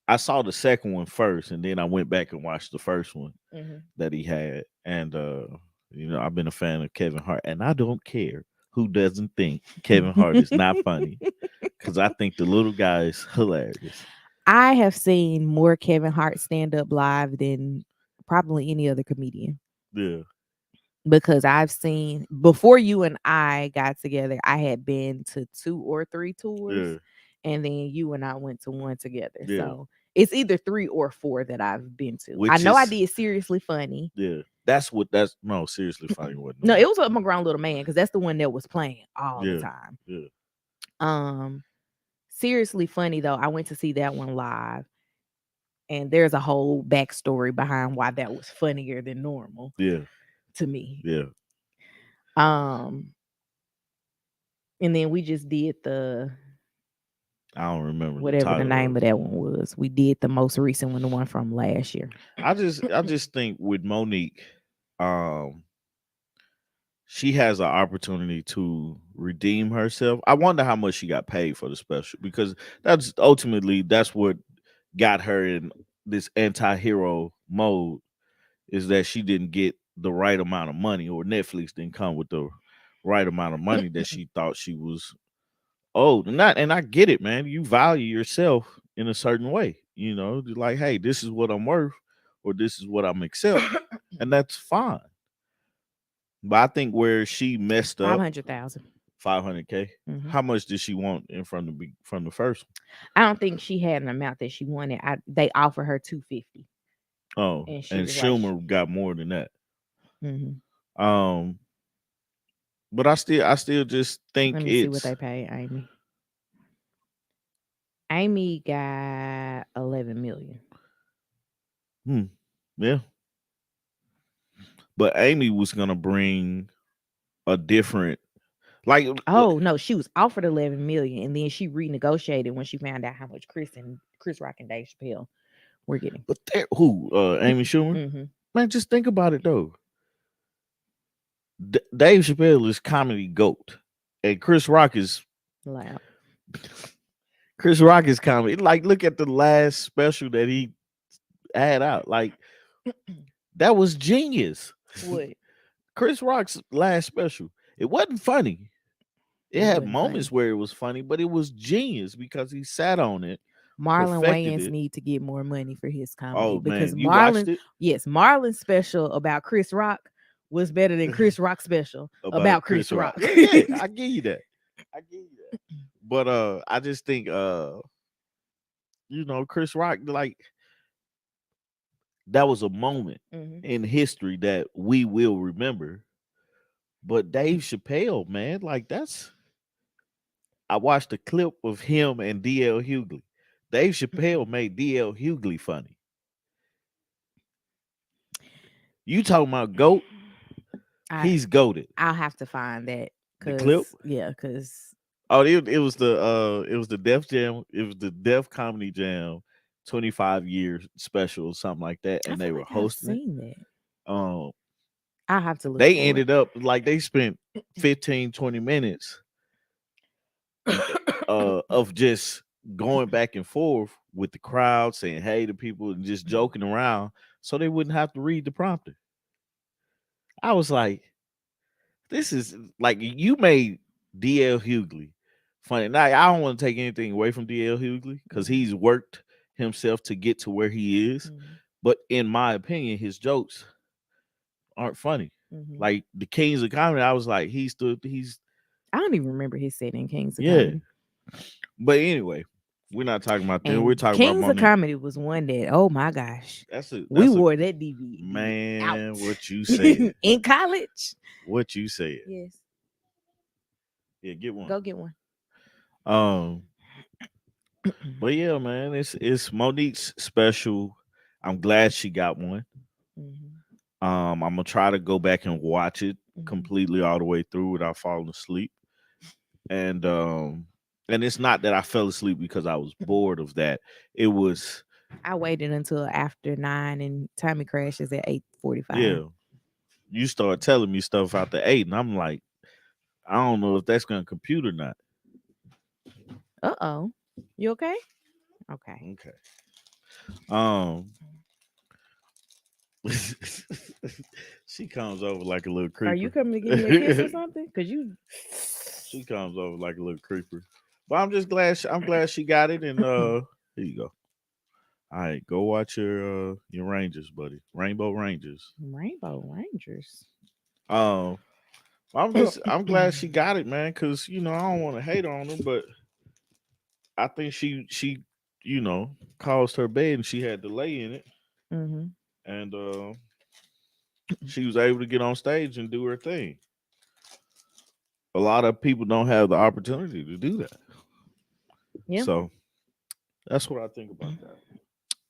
I saw the second one first and then I went back and watched the first one Mhm. that he had. And I've been a fan of Kevin Hart, and I don't care who doesn't think Kevin Hart is not funny, because I think the little guy is hilarious. I have seen more Kevin Hart stand up live than probably any other comedian, Yeah, because I've seen before you and I got together, I had been to 2 or 3 tours, yeah, and then you and I went to one together. yeah. So, it's either 3 or 4 that I've been to. I Which know I is, did Seriously Funny. yeah. That's no, seriously funny wasn't the No, one. it was a grown little man, because that's the one that was playing all the Yeah, time. yeah, Um, Seriously Funny though, I went to see that one live, and there's a whole backstory behind why that was funnier than normal yeah, to me. yeah. Um, and then we just did the I don't remember the whatever the title name of of it. that one was. We did the most recent one, the one from last year. I just think with Monique, um, she has an opportunity to redeem herself. I wonder how much she got paid for the special, because that's what got her in this anti-hero mode, is that she didn't get the right amount of money, or Netflix didn't come with the right amount of money that she thought she was owed. And I get it, man. You value yourself in a certain way, like, hey, this is what I'm worth, or this is what I'm accept, and that's fine. But I think where she messed Five up, hundred thousand. 500K. Mm-hmm. How much did she want in from the first I don't think she had an amount that she wanted. They offered her 250, one? Oh, and she and was like, Schumer got more than that. mm-hmm. Um, but I still just think Let me see what it's they paid Amy. Amy got 11 million. hmm, yeah. But Amy was gonna bring a different, like, Oh no, she was offered 11 million, and then she renegotiated when she found out how much Chris Rock and Dave Chappelle were getting. but who? Amy Schumer. Mm-hmm. Man, just think about it though. Dave Chappelle is comedy goat, and Loud. Chris Rock is comedy. Like, look at the last special that he had out. Like, that was genius. What? Chris Rock's last special. It wasn't funny. It It had wasn't moments funny. where it was funny, but it was genius because he sat on it, Marlon perfected Wayans it. need to get more money for his comedy, Oh because man, you watched it Marlon's special about Chris Rock was better than Chris Rock's special about about Chris Chris Rock. Rock. Yeah, yeah, I give you that. I give you that. But I just think Chris Rock, like, that was a moment Hmm. in history that we will remember. But Dave Chappelle, man, like, I watched a clip of him and DL Hughley. Dave Chappelle made DL Hughley funny. You talking about goat? I He's goated. I'll have to find that The clip. Cause Oh, it was the Def Jam. It was the Def Comedy Jam 25 year special or something like that, I and they feel were like I've hosting it. seen that. Um, I have to look they for ended up like they spent 15, 20 minutes it. of just going back and forth with the crowd, saying hey to people and just joking around, so they wouldn't have to read the prompter. I was like, this is like you made DL Hughley funny. Now I don't want to take anything away from DL Hughley because Mhm, he's worked himself to get to where he is. mhm, But in my opinion, his jokes aren't funny. mhm. Like the Kings of Comedy, I was like, he's I don't even remember his set in Kings of yeah. Comedy. But anyway, we're not talking about them. We're And talking about Kings of Monique. Comedy was one that, oh my gosh, we That's a wore that DVD man. out What you said? in college. What you said? Yes, Yeah, get one. go get one. Um, but yeah, man, it's Monique's special. I'm glad she got one. Mhm, I'm gonna try to go back and watch it mhm. completely all the way through without falling asleep. And it's not that I fell asleep because I was bored of that. It was I waited until after 9 and Timey crashes at 8:45. yeah. You start telling me stuff out the 8, and I'm like, I don't know if that's gonna compute or not. Uh-oh. You okay? Okay. Okay. Um, she comes over like a little Are you creeper. coming to give me a kiss or something? Cause you She comes over like a little creeper. But I'm just glad. I'm glad she got it. And here you go. All right, go watch your Rangers, buddy. Rainbow Rangers. Rainbow Rangers. Um, I'm glad she got it, man. Cause I don't want to hate on her, but I think she caused her bed and she had to lay in it, Mhm. and she was able to get on stage and do her thing. A lot of people don't have the opportunity to do that. Yeah. So that's what I think about that.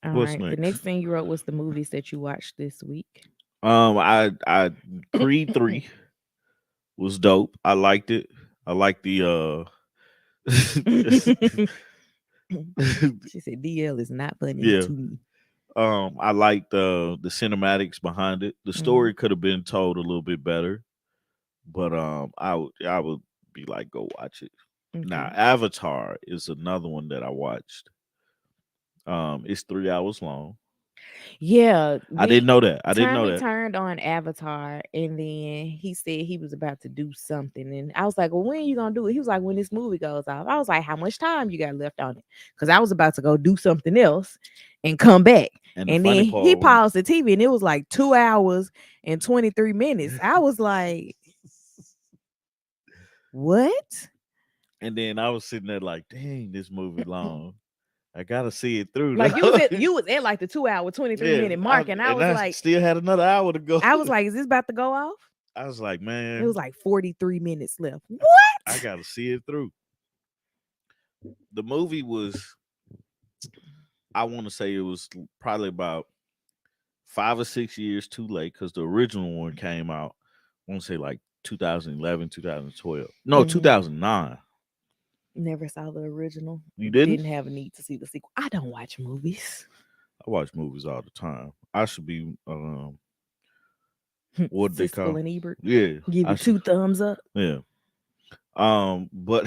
All What's right. The next? next thing you wrote was the movies that you watched this week. I Creed 3 was dope. I liked it. I like the She said DL is not funny yeah. to me. I like the cinematics behind it. The Mhm. story could have been told a little bit better, but I would be like, go watch it. Now Okay. Avatar is another one that I watched. It's 3 hours long. Yeah, I didn't we know that. I didn't know Tommy that. turned on Avatar and then he said he was about to do something. And I was like, well, when you gonna do it? He was like, when this movie goes off. I was like, how much time you got left on it? Because I was about to go do something else and come back. And the And funny then he part, when paused the TV and it was like 2 hours and 23 minutes. I was like, what? and then I was sitting there like, dang, this movie long. I gotta see it through Like now. you was at like the 2 hour, 23 Yeah, minute mark. And and I still had another hour to go. I was like, is this about to go off? I was like, It was man, like 43 minutes left. I What? gotta see it through. The movie was, I want to say it was probably about 5 or 6 years too late because the original one came out, I want to say like 2011, 2012. No, Mhm. 2009. Never saw the original. You didn't? Didn't have a need to see the sequel. I don't watch movies. I watch movies all the time. I should be, what they Siskel call? and Ebert Yeah, give I it should. 2 thumbs up. Yeah. But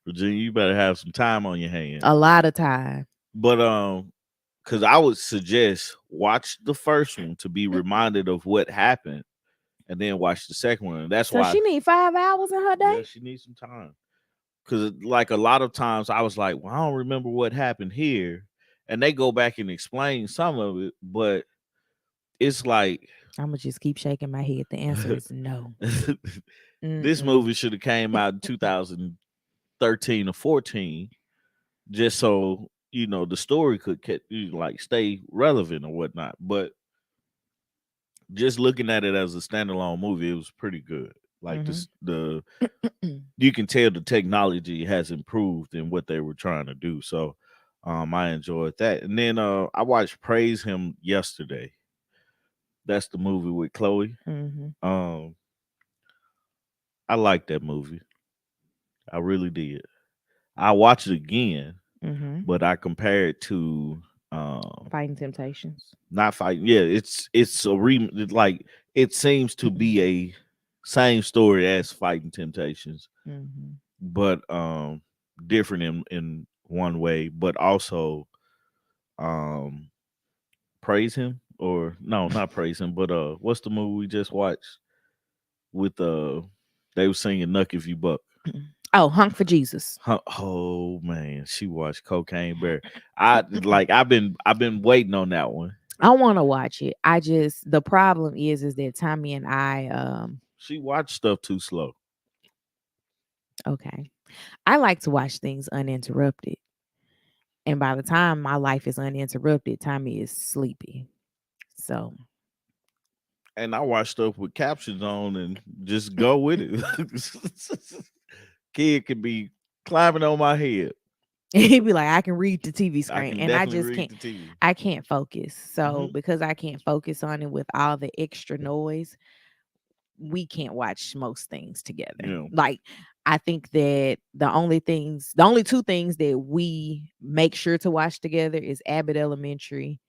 Virginia, you better have some time on your hands. A lot of time. But because I would suggest watch the first one to be reminded of what happened, and then watch the second one. And that's So why, she need 5 hours in her yeah, day. she needs some time. Because like a lot of times, I was like, well, I don't remember what happened here, and they go back and explain some of it, but it's like I'm gonna just keep shaking my head. The answer is no. this Mm-mm. movie should have came out in 2013 or 14, just so the story could like stay relevant or whatnot. But just looking at it as a standalone movie, it was pretty good. Like Mhm. this, the you can tell the technology has improved in what they were trying to do. So, I enjoyed that. And then I watched Praise Him yesterday. That's the movie with Chloe. Mhm. Um, I like that movie. I really did. I watched it again, Mm-hmm. but I compare it to Fighting Temptations. not fighting. Yeah, it's a like it seems to be a same story as Fighting Temptations, Mm-hmm. but different in one way, but also um praise him or no, not praise him, but what's the movie we just watched with they were singing Nuck If You Buck. Oh, Hunk for Jesus. Oh man, she watched Cocaine Bear. I've been waiting on that one. I want to watch it. I just the problem is that Tommy and I She watched stuff too slow. okay. I like to watch things uninterrupted. And by the time my life is uninterrupted, Tommy is sleepy. So And I watch stuff with captions on and just go with it. Kid could be climbing on my head. he'd be like, I can read the TV I screen. can And I definitely just read can't the TV. I can't focus. So Hmm. because I can't focus on it with all the extra noise, we can't watch most things together. Yeah. Like I think that the only two things that we make sure to watch together is Abbott Elementary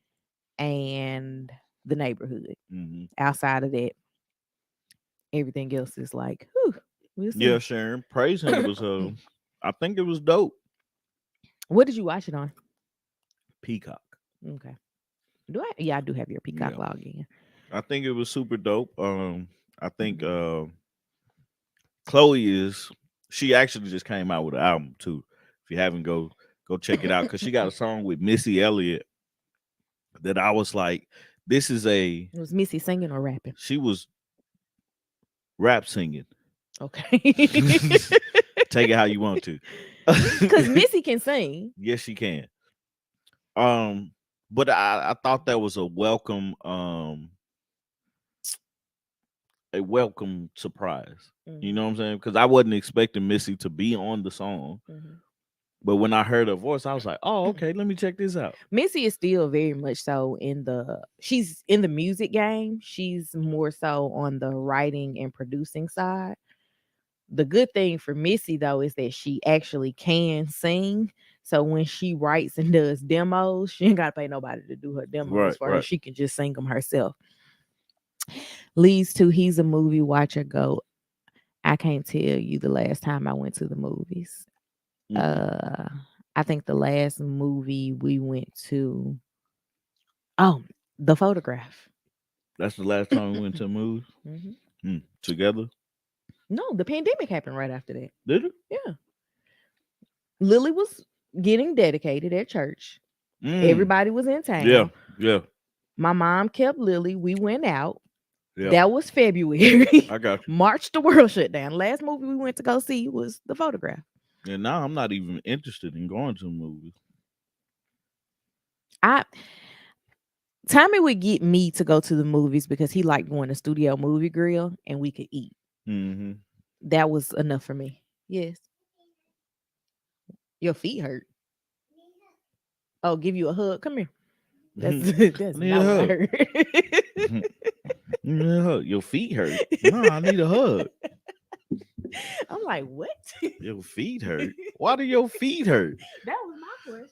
and The Neighborhood. Hmm. Outside of that, everything else is like, whew, we'll Yeah, see. Sharon. Praise him was I think it was dope. What did you watch it on? Peacock. Okay. Do I? Yeah, I do have your Peacock Yeah. login. I think it was super dope. I think Chloe is she actually just came out with an album too. If you haven't go check it out because she got a song with Missy Elliott that I was like, this is a It was Missy singing or rapping. she was rap singing. Okay. Take it how you want to. Because Missy can sing. Yes, she can. Um, but I thought that was a welcome surprise. You know what I'm saying? Because I wasn't expecting Missy to be on the song. Mm-hmm. But when I heard her voice, I was like, oh, okay, let me check this out. Missy is still very much so she's in the music game. She's more so on the writing and producing side. The good thing for Missy though is that she actually can sing. So when she writes and does demos, she ain't gotta pay nobody to do her demos Right, for her. right. She can just sing them herself. Leads to he's a movie watcher go. I can't tell you the last time I went to the movies. Uh I think the last movie we went to, oh, The Photograph. That's the last time we went to a movie together. No, the pandemic happened right after that. Did it? Yeah. Lily was getting dedicated at church. Mm. Everybody was in town. Yeah, yeah, My mom kept Lily. We went out. yeah. That was February. I got you. March, the world shut down. Last movie we went to go see was The Photograph. And now I'm not even interested in going to movies. Tommy would get me to go to the movies because he liked going to Studio Movie Grill and we could eat. Mm-hmm. That was enough for me. Yes. Your feet hurt. Oh, give you a hug. Come here. That's need not a what I hug. heard. Yeah, your feet hurt. No, I need a hug. I'm like, what? Your feet hurt. Why do your feet hurt? That was my question.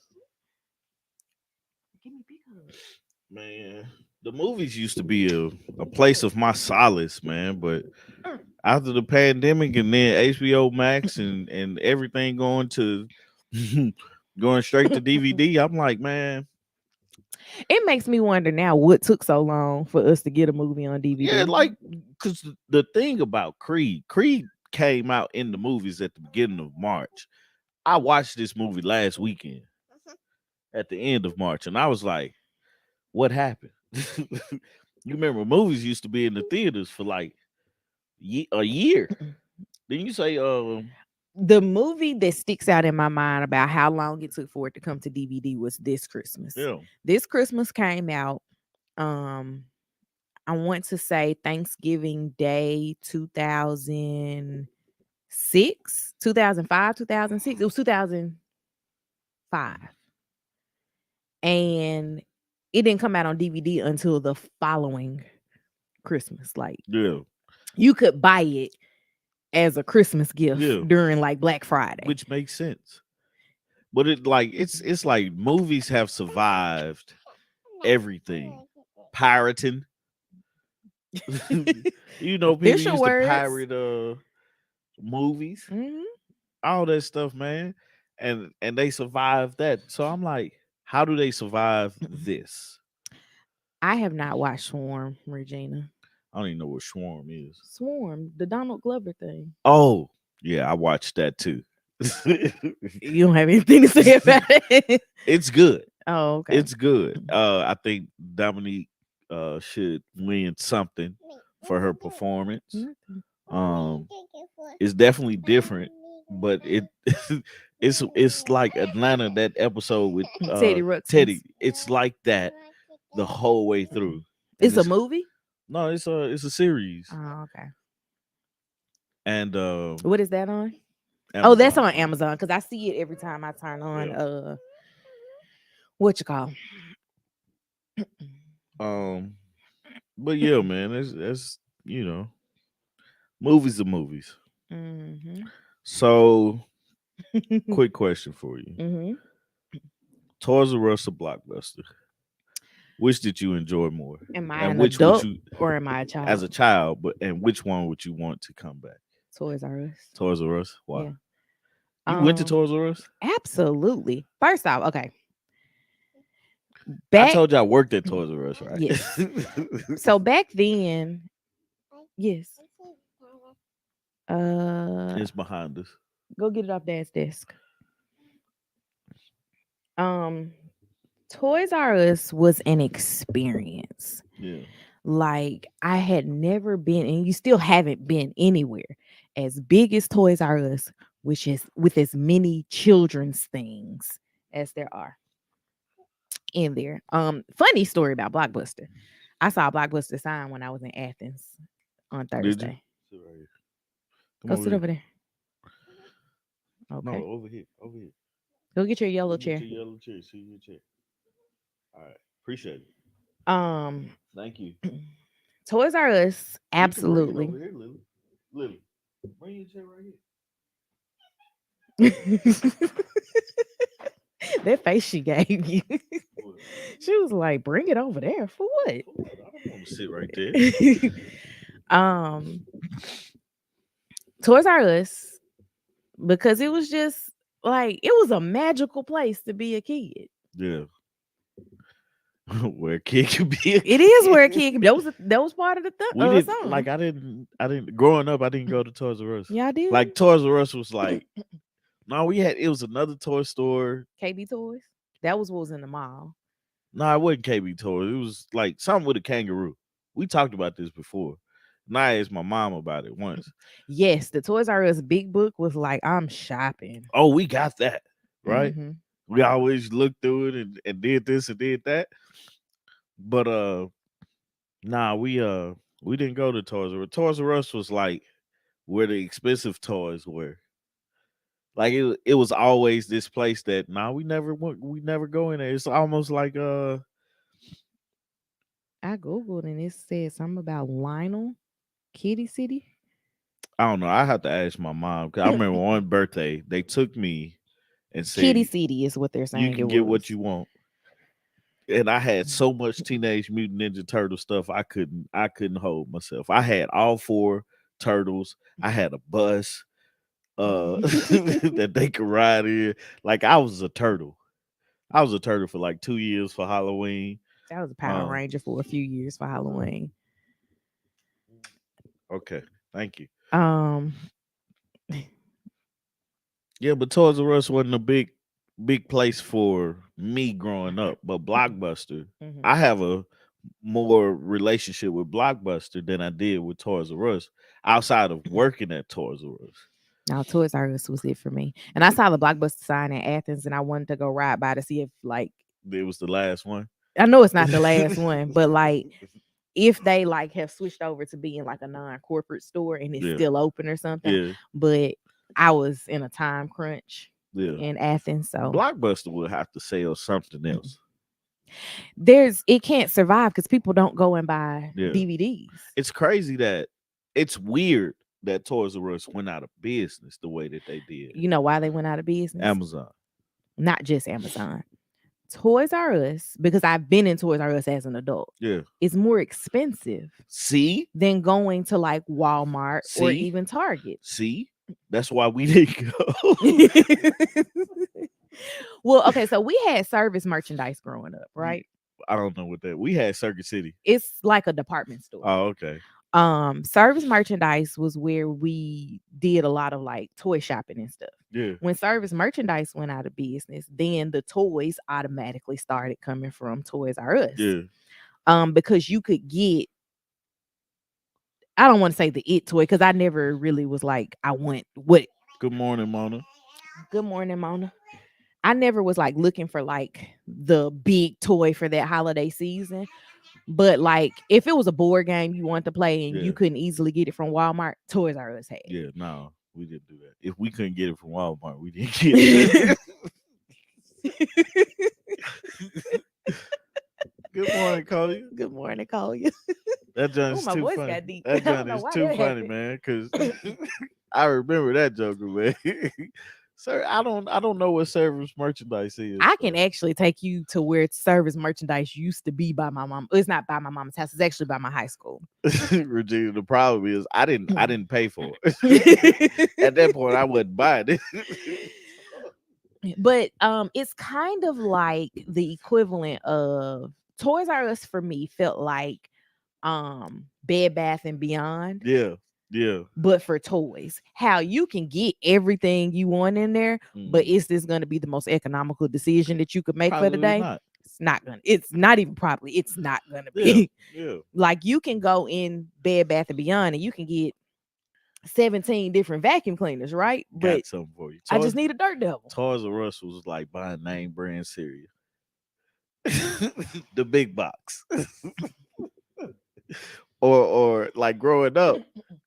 Give me a big hug. Man, the movies used to be a place of my solace, man. But after the pandemic and then HBO Max and everything going to going straight to DVD, I'm like, man. It makes me wonder now what took so long for us to get a movie on DVD. Yeah, like because the thing about Creed came out in the movies at the beginning of March. I watched this movie last weekend at the end of March, and I was like, what happened? You remember movies used to be in the theaters for like a year. Didn't you say the movie that sticks out in my mind about how long it took for it to come to DVD was This Christmas. yeah. This Christmas came out. I want to say Thanksgiving Day 2006, 2005, 2006. It was 2005. And it didn't come out on DVD until the following Christmas. Like, Yeah. you could buy it as a Christmas gift Yeah, during like Black Friday. which makes sense. But it's like movies have survived everything. Pirating. People Official used to words. pirate movies, Mhm. all that stuff, man. And they survived that. So I'm like, how do they survive this? I have not watched Swarm, Regina. I don't even know what Swarm is. Swarm, the Donald Glover thing. Oh, yeah, I watched that too. You don't have anything to say about it. It's good. Oh, okay. It's good. I think Dominique should win something for her performance. Nothing. It's definitely different, but it's like Atlanta, that episode with Teddy Ruxpin. Teddy. It's like that the whole way through. And It's a movie. No, it's a series. Oh, okay. And What is that on? Amazon. Oh, that's on Amazon because I see it every time I turn on what you call. But yeah, man, that's movies are movies. Mm-hmm. So, quick question for you: Mm-hmm. Toys R Us or Blockbuster? Which did you enjoy more? Am I And an which adult would you, or am I a child? as a child, and which one would you want to come back? Toys R Us. Toys R Us. Why? Yeah. You went to Toys R Us? Absolutely. First off, okay. I told you I worked at Toys R Us, right? Yes. So back then, yes. It's behind us. Go get it off Dad's desk. Toys R Us was an experience. Yeah. Like I had never been, and you still haven't been anywhere as big as Toys R Us, which is with as many children's things as there are in there. Funny story about Blockbuster. I saw a Blockbuster sign when I was in Athens on Thursday. Sit right here. Go sit over there. Okay. No, over here. Over here. Go get your yellow chair. Get your yellow chair. See your chair. All right. Appreciate it. Thank you. Toys R Us, absolutely. You can bring it over here, Lily. Bring your chair right here. That face she gave you. She was like, bring it over there for what? I don't want to sit right there. Toys R Us, because it was just like it was a magical place to be a kid. Yeah. Where a kid could be. It is where a kid can be. That was part of the song. Like I didn't growing up, I didn't go to Toys R Us. Yeah, I did. Like Toys R Us was like, no, it was another toy store. KB Toys. That was what was in the mall. No, it wasn't KB Toys. It was like something with a kangaroo. We talked about this before. And I asked my mom about it once. Yes, the Toys R Us big book was like, I'm shopping. Oh, we got that, right? Mm-hmm. We always looked through it and did this and did that. But we didn't go to Toys R Us. Toys R Us was like where the expensive toys were. Like it was always this place that we never go in there. It's almost like I googled and it said something about Lionel Kitty City. I don't know. I have to ask my mom because I remember one birthday they took me and said Kitty City is what they're saying. You can get what you want. And I had so much Teenage Mutant Ninja Turtle stuff I couldn't hold myself. I had all 4 turtles. I had a bus that they could ride in. Like I was a turtle. I was a turtle for like 2 years for Halloween. I was a Power Ranger for a few years for Halloween. Okay, thank you. Yeah, but Toys R Us wasn't a big place for me growing up. But Blockbuster, I have a more relationship with Blockbuster than I did with Toys R Us outside of working at Toys R Us. Now, Toys R Us was it for me. And I saw the Blockbuster sign in Athens and I wanted to go ride by to see if like it was the last one. I know it's not the last one, but like if they like have switched over to being like a non-corporate store and it's still open or something. Yeah. But I was in a time crunch in Athens. So Blockbuster will have to sell something else. It can't survive because people don't go and buy DVDs. It's crazy that it's weird that Toys R Us went out of business the way that they did. You know why they went out of business? Amazon. Not just Amazon. Toys R Us, because I've been in Toys R Us as an adult, Yeah. it's more expensive See? than going to like Walmart or See? even Target. See? That's why we didn't go. Well, okay, so we had service merchandise growing up, right? I don't know what that. We had Circuit City. It's like a department store. Oh, okay. Service merchandise was where we did a lot of like toy shopping and stuff. Yeah. When service merchandise went out of business, then the toys automatically started coming from Toys R Us. Yeah. Because you could get, I don't want to say the it toy because I never really was like, I want what. Good morning, Mona. Good morning, Mona. I never was like looking for like the big toy for that holiday season. But like if it was a board game you wanted to play and you couldn't easily get it from Walmart, Toys R Us had. Yeah, no, we didn't do that. If we couldn't get it from Walmart, we didn't get it. Good morning, Cody. Good morning, Collier. That joint is my too voice funny. got deep. That I don't joint know is why too that funny, happened. man. Because I remember that Joker, man. Sir, I don't know what service merchandise is. I can actually take you to where service merchandise used to be by my mom. It's not by my mom's house. It's actually by my high school. Regina, the problem is I didn't pay for it. At that point, I wasn't buying it. But it's kind of like the equivalent of Toys R Us for me felt like Bed Bath and Beyond. Yeah. Yeah. But for toys, how you can get everything you want in there, but is this going to be the most economical decision that you could make Probably for the day? not. It's not gonna. It's not even probably. It's not gonna be. Yeah. Like you can go in Bed Bath and Beyond and you can get 17 different vacuum cleaners, right? Got But something for you. I just need a Dirt Devil. Toys R Us was like buying name brand cereal. The big box. or like growing up,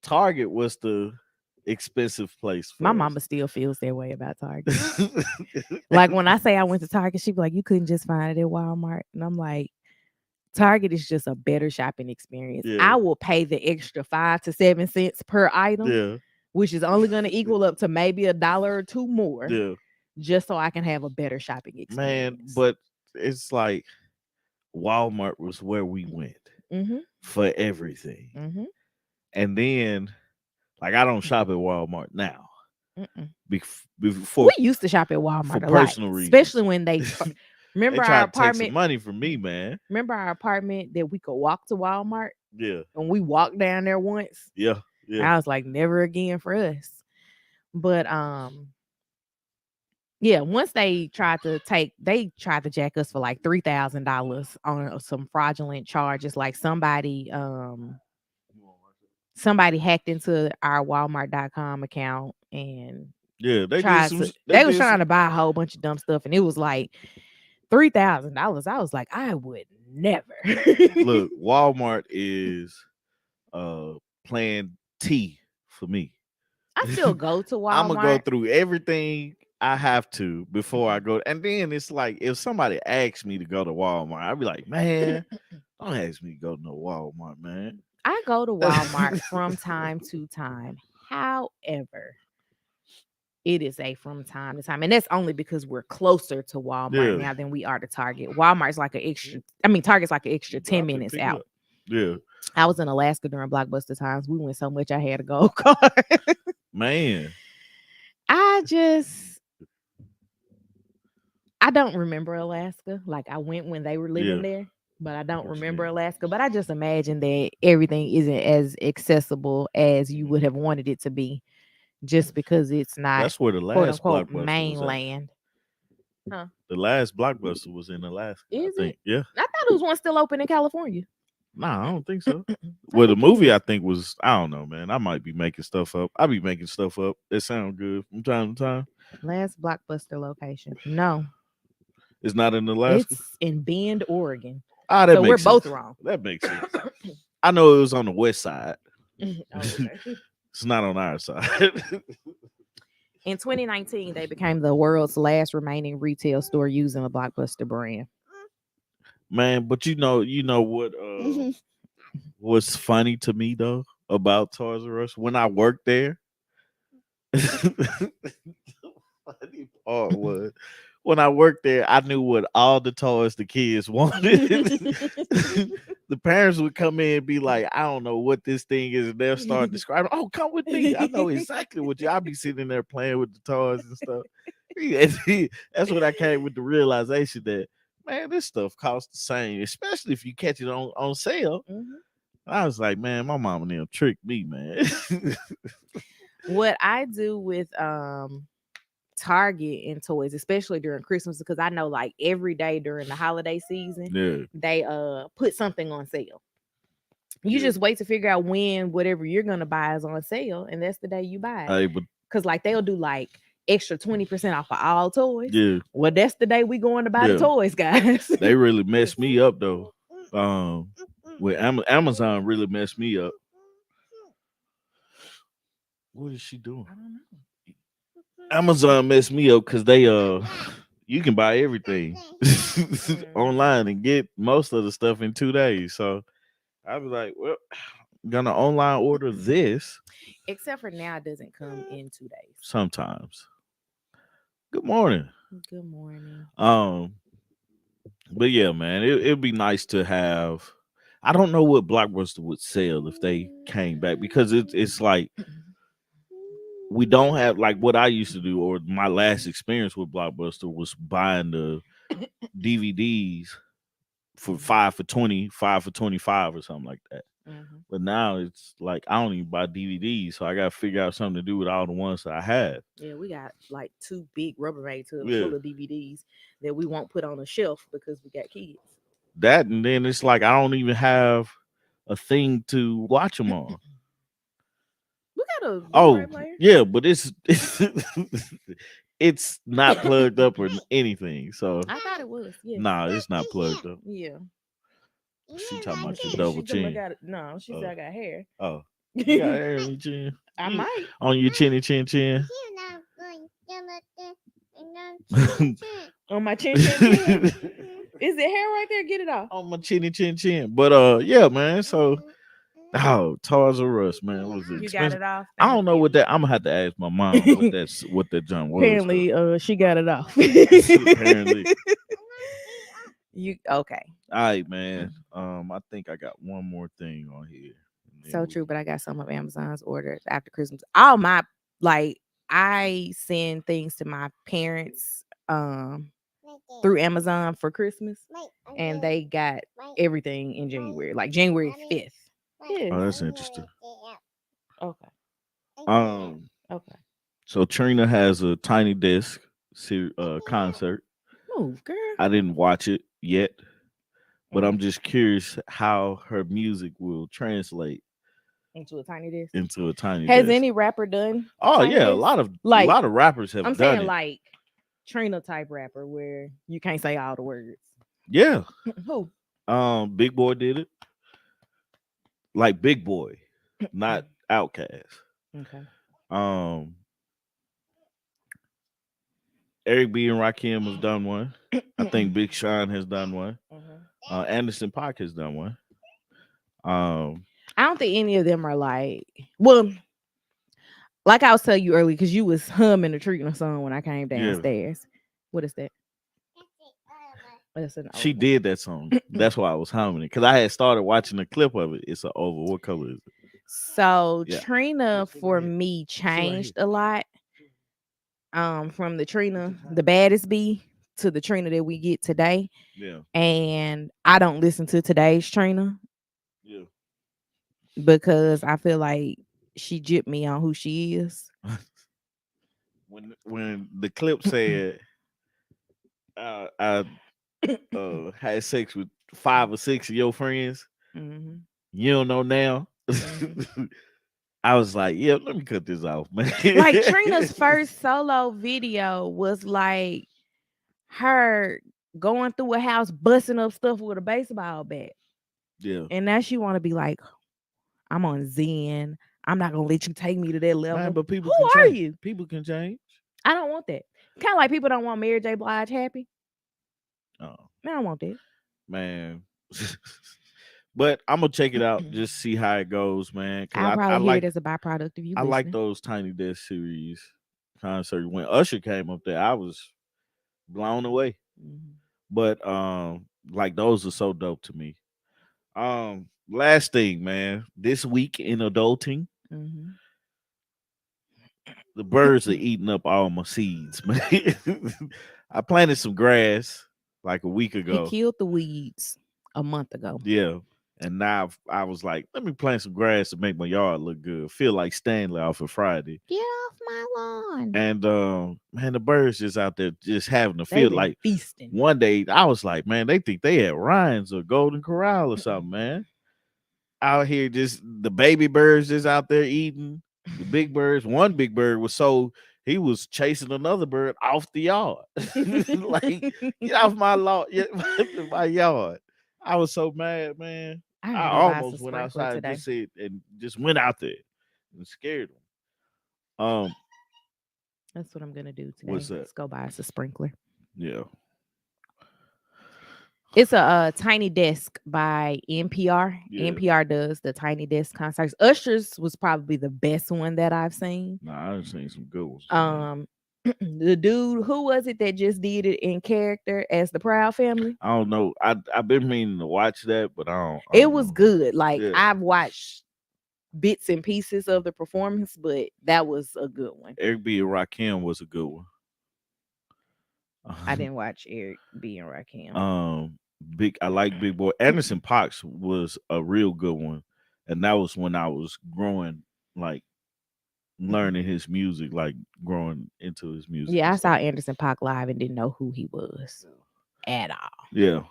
Target was the expensive place for My us. mama still feels that way about Target. Like when I say I went to Target, she'd be like, you couldn't just find it at Walmart. And I'm like, Target is just a better shopping experience. Yeah. I will pay the extra 5 to 7 cents per item, Yeah. which is only going to equal up to maybe $1 or $2 more, Yeah. just so I can have a better shopping experience. Man, but it's like Walmart was where we went for everything. And then, like, I don't shop at Walmart now. Before we used to shop at Walmart for a lot, personal reasons. especially when they remember they our tried to take some apartment. money from me, man. Remember our apartment that we could walk to Walmart? Yeah. And we walked down there once. Yeah. Yeah. I was like, never again for us. But yeah, once they tried to jack us for like $3,000 on some fraudulent charges. Like somebody hacked into our Walmart.com account and yeah, they was trying to buy a whole bunch of dumb stuff, and it was like $3,000. I was like, I would never. Look, Walmart is plan T for me. I still go to Walmart. I'm gonna go through everything I have to before I go, and then it's like if somebody asks me to go to Walmart, I'd be like, man, don't ask me to go to no Walmart, man. I go to Walmart from time to time. However, it is a from time to time, and that's only because we're closer to Walmart now than we are to Target. Walmart's like Target's like an extra 10 minutes out. Yeah. I was in Alaska during Blockbuster times. We went so much I had a gold card. Man. I don't remember Alaska. Like I went when they were living there, but I don't remember Alaska. But I just imagine that everything isn't as accessible as you would have wanted it to be, just because it's not. That's where the last Blockbuster mainland. Huh? The last Blockbuster was in Alaska. Is it? Yeah. I thought it was one still open in California. Nah, I don't think so. Well, the movie I think was, I don't know, man. I might be making stuff up. I be making stuff up that sound good from time to time. Last Blockbuster location. No. It's not in Alaska? It's in Bend, Oregon. Ah, that so makes we're sense. both wrong. That makes sense. I know it was on the west side. Okay. It's not on our side. In 2019, they became the world's last remaining retail store using the Blockbuster brand. Man, but you know what what's funny to me though about Toys R Us when I worked there. The funny part was when I worked there, I knew what all the toys the kids wanted. The parents would come in and be like, I don't know what this thing is, and they'll start describing, oh, come with me. I know exactly what you I'll be sitting there playing with the toys and stuff. That's when I came with the realization that man, this stuff costs the same, especially if you catch it on sale. Mhm. I was like, man, my mama and them tricked me, man. What I do with Target and toys, especially during Christmas, because I know like every day during the holiday season, Yeah, they put something on sale. You yeah. just wait to figure out when whatever you're gonna buy is on sale, and that's the day you buy it. Hey, but Cause like they'll do like extra 20% off of all toys. yeah, Well, that's the day we going to buy the yeah. toys, guys. They really messed me up though. With Amazon really messed me up. What is she doing? I don't know. Amazon messed me up because they you can buy everything online and get most of the stuff in 2 days. So I was like, well, gonna online order this Except for now, it doesn't come in 2 days. sometimes. Good morning. Good morning. But yeah, man, it'd be nice to have. I don't know what Blockbuster would sell if they came back because it's like we don't have like what I used to do or my last experience with Blockbuster was buying the DVDs for 5 for 20, 5 for 25 or something like that. Mhm. But now it's like I don't even buy DVDs, so I gotta figure out something to do with all the ones that I have. Yeah, we got like 2 big Rubbermaid tubs Yeah, full of DVDs that we won't put on a shelf because we got kids. that and then it's like I don't even have a thing to watch them on. We got a Oh Blu-ray player. yeah, but it's not plugged up or anything. So I thought it was. Yeah. nah, it's not plugged up. Yeah. She talking about your She double told me I chin. got it. No, she said I got hair. Oh, you got hair on your chin. I might. On your chinny chin chin. On my chin, chin, chin. Is it hair right there? Get it off. On my chinny chin chin. But yeah, man. So Toys R Us, man, was it You got expensive? it off. I Thank don't know you. what that. I'm gonna have to ask my mom what that junk was. Apparently, she got it off. Apparently. You okay? All right, man. I think I got one more thing on here. And then So we true, can- but I got some of Amazon's orders after Christmas. All my like I send things to my parents through Amazon for Christmas, and they got everything in January, like January 5th. Oh, Yeah. that's interesting. Okay. Um, Okay. so Trina has a Tiny Desk concert. Move, girl. I didn't watch it yet, but Mm. I'm just curious how her music will translate Into a tiny disc. into a Tiny Has Desk. any rapper done? Oh Tiny yeah, a Desk? lot of Like, rappers have I'm done saying it. like Trina type rapper where you can't say all the words. Yeah. Who? Big Boy did it. Like Big Boy, not Outkast. Okay. Eric B and Rakim has done one. I think Big Sean has done one. Anderson .Paak has done one. I don't think any of them are like, well, like I was telling you earlier, because you was humming the Trina song when I came Yeah. downstairs. What is that? That's an She oval. did that song. That's why I was humming it because I had started watching a clip of it. It's an oval. What color is it? So Yeah. Trina It's right for here. me right changed a lot. From the Trina, the baddest bee, to the Trina that we get today. Yeah. And I don't listen to today's Trina Yeah. because I feel like she gypped me on who she is. When the clip said I had sex with 5 or 6 of your friends, Mhm. you don't know now. Mhm. I was like, yeah, let me cut this off, man. Like Trina's first solo video was like her going through a house busting up stuff with a baseball bat. Yeah. And now she want to be like, I'm on Zen. I'm not gonna let you take me to that level. Man, but people Who can are change. you? People can change. I don't want that. Kind of like people don't want Mary J. Blige happy. Oh, I don't want that. man. But I'm gonna check it out, just see how it goes, man. Cause I'll I probably hear it like as a byproduct of you I like listening. those Tiny Desk series concert. When Usher came up there, I was blown away. Mhm. But like those are so dope to me. Last thing, man. This week in adulting, Mhm. the birds are eating up all my seeds, man. I planted some grass like a week He ago. killed the weeds a month ago. Yeah. And now I was like, let me plant some grass to make my yard look good. Feel like Stanley off of Friday. Get off my lawn. And man, the birds just out there just having a They've feel been like feasting. one day I was like, man, they think they at Ryan's or Golden Corral or something, man. Out here, just the baby birds just out there eating. The big birds, one big bird was so he was chasing another bird off the yard. Like, get off my lawn, my yard. I was so mad, man. I I gotta go buy some almost went sprinkler outside and today. just said and just went out there and scared them. That's what I'm gonna do What's today. that? Let's go buy us a sprinkler. Yeah. It's a Tiny Desk by NPR. Yeah. NPR does the Tiny Desk concerts. Usher's was probably the best one that I've seen. Nah, I've seen some good ones. Man. The dude, who was it that just did it in character as the Proud Family? I don't know. I've been meaning to watch that, but I It don't was know. good. Like, Yeah. I've watched bits and pieces of the performance, but that was a good one. Eric B. and Rakim was a good one. I didn't watch Eric B. and Rakim. I like Big Boy. Anderson Pox was a real good one. And that was when I was growing, like learning his music, like growing into his music. Yeah, and I saw stuff. Anderson Paak live and didn't know who he was at all. Yeah.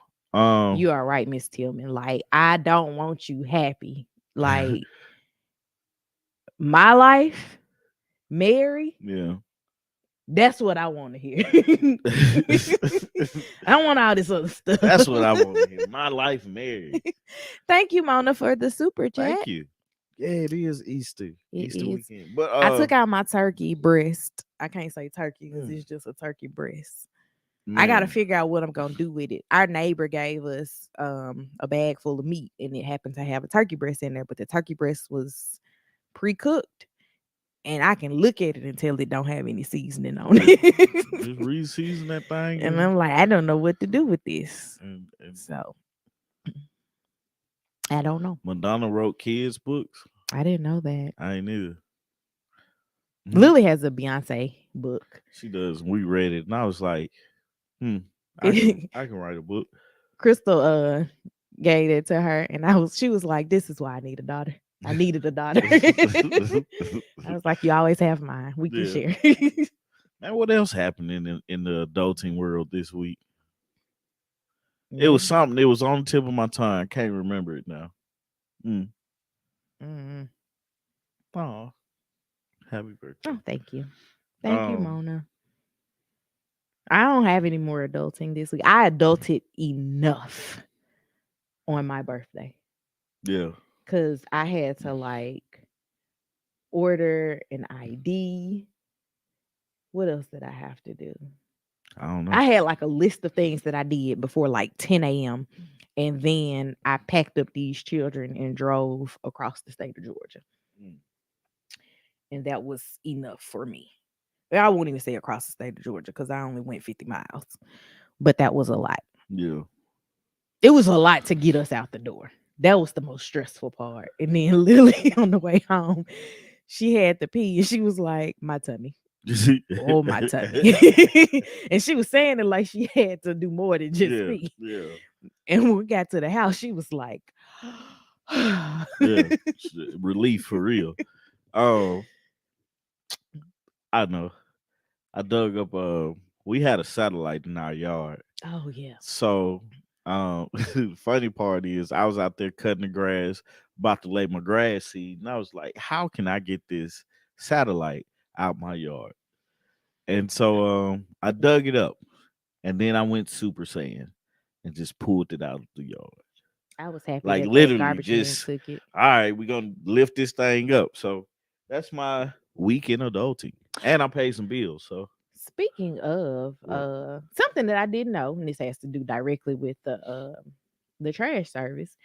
You are right, Miss Tillman. Like, I don't want you happy. Like, my life, Mary, yeah. that's what I want to hear. I don't want all this other stuff. That's what I want to hear. My life married. Thank you, Mona, for the super chat. Thank you. Yeah, it is Easter. It Easter is. weekend. But I took out my turkey breast. I can't say turkey because Mm. it's just a turkey breast. man, I gotta figure out what I'm gonna do with it. Our neighbor gave us a bag full of meat and it happened to have a turkey breast in there, but the turkey breast was pre-cooked. And I can look at it and tell it don't have any seasoning on just it. re-season that thing. And I'm like, I don't know what to do with this. and So I don't know. Madonna wrote kids books. I didn't know that. I ain't either. Lily has a Beyonce book. She does. We read it, and I was like, I can write a book. Crystal gave it to her, and she was like, this is why I need a daughter. I needed a daughter. I was like, you always have mine. We can share. Man, what else happened in the adulting world this week? It was something. It was on the tip of my tongue. I can't remember it now. Oh, happy birthday! Oh, thank you. Thank you, Mona. I don't have any more adulting this week. I adulted enough on my birthday. Yeah. Because I had to like order an ID. What else did I have to do? I don't know. I had like a list of things that I did before like 10 a.m. And then I packed up these children and drove across the state of Georgia. And that was enough for me. I won't even say across the state of Georgia because I only went 50 miles. But that was a lot. Yeah. It was a lot to get us out the door. That was the most stressful part. And then Lily on the way home, she had to pee and she was like, my tummy. Oh, my tummy. And she was saying it like she had to do more than just pee. Yeah. And when we got to the house, she was like, yeah, relief for real. Oh, I know. I dug up we had a satellite in our yard. Oh yeah. So funny part is I was out there cutting the grass, about to lay my grass seed, and I was like, how can I get this satellite out my yard? And so I dug it up, and then I went Super Saiyan and just pulled it out of the yard. I was happy. Like that literally garbage just took it. all right, we're gonna lift this thing up. So that's my week in adulting. And I paid some bills. So speaking of something that I didn't know, and this has to do directly with the trash service.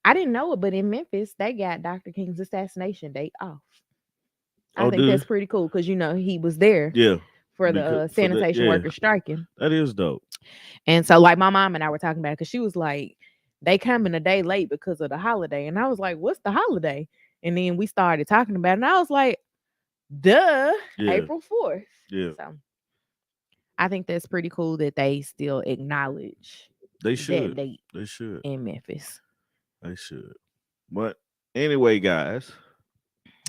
I didn't know it, but in Memphis, they got Dr. King's assassination date off. I Oh, think dude. that's pretty cool because he was there Yeah. for the Because for that, sanitation yeah, workers striking. that is dope. And so, like, my mom and I were talking about it because she was like, they coming a day late because of the holiday. And I was like, what's the holiday? And then we started talking about it. And I was like, duh, Yeah. April 4th. Yeah. So I think that's pretty cool that they still acknowledge They that should. date They should. in Memphis. They should. But anyway, guys,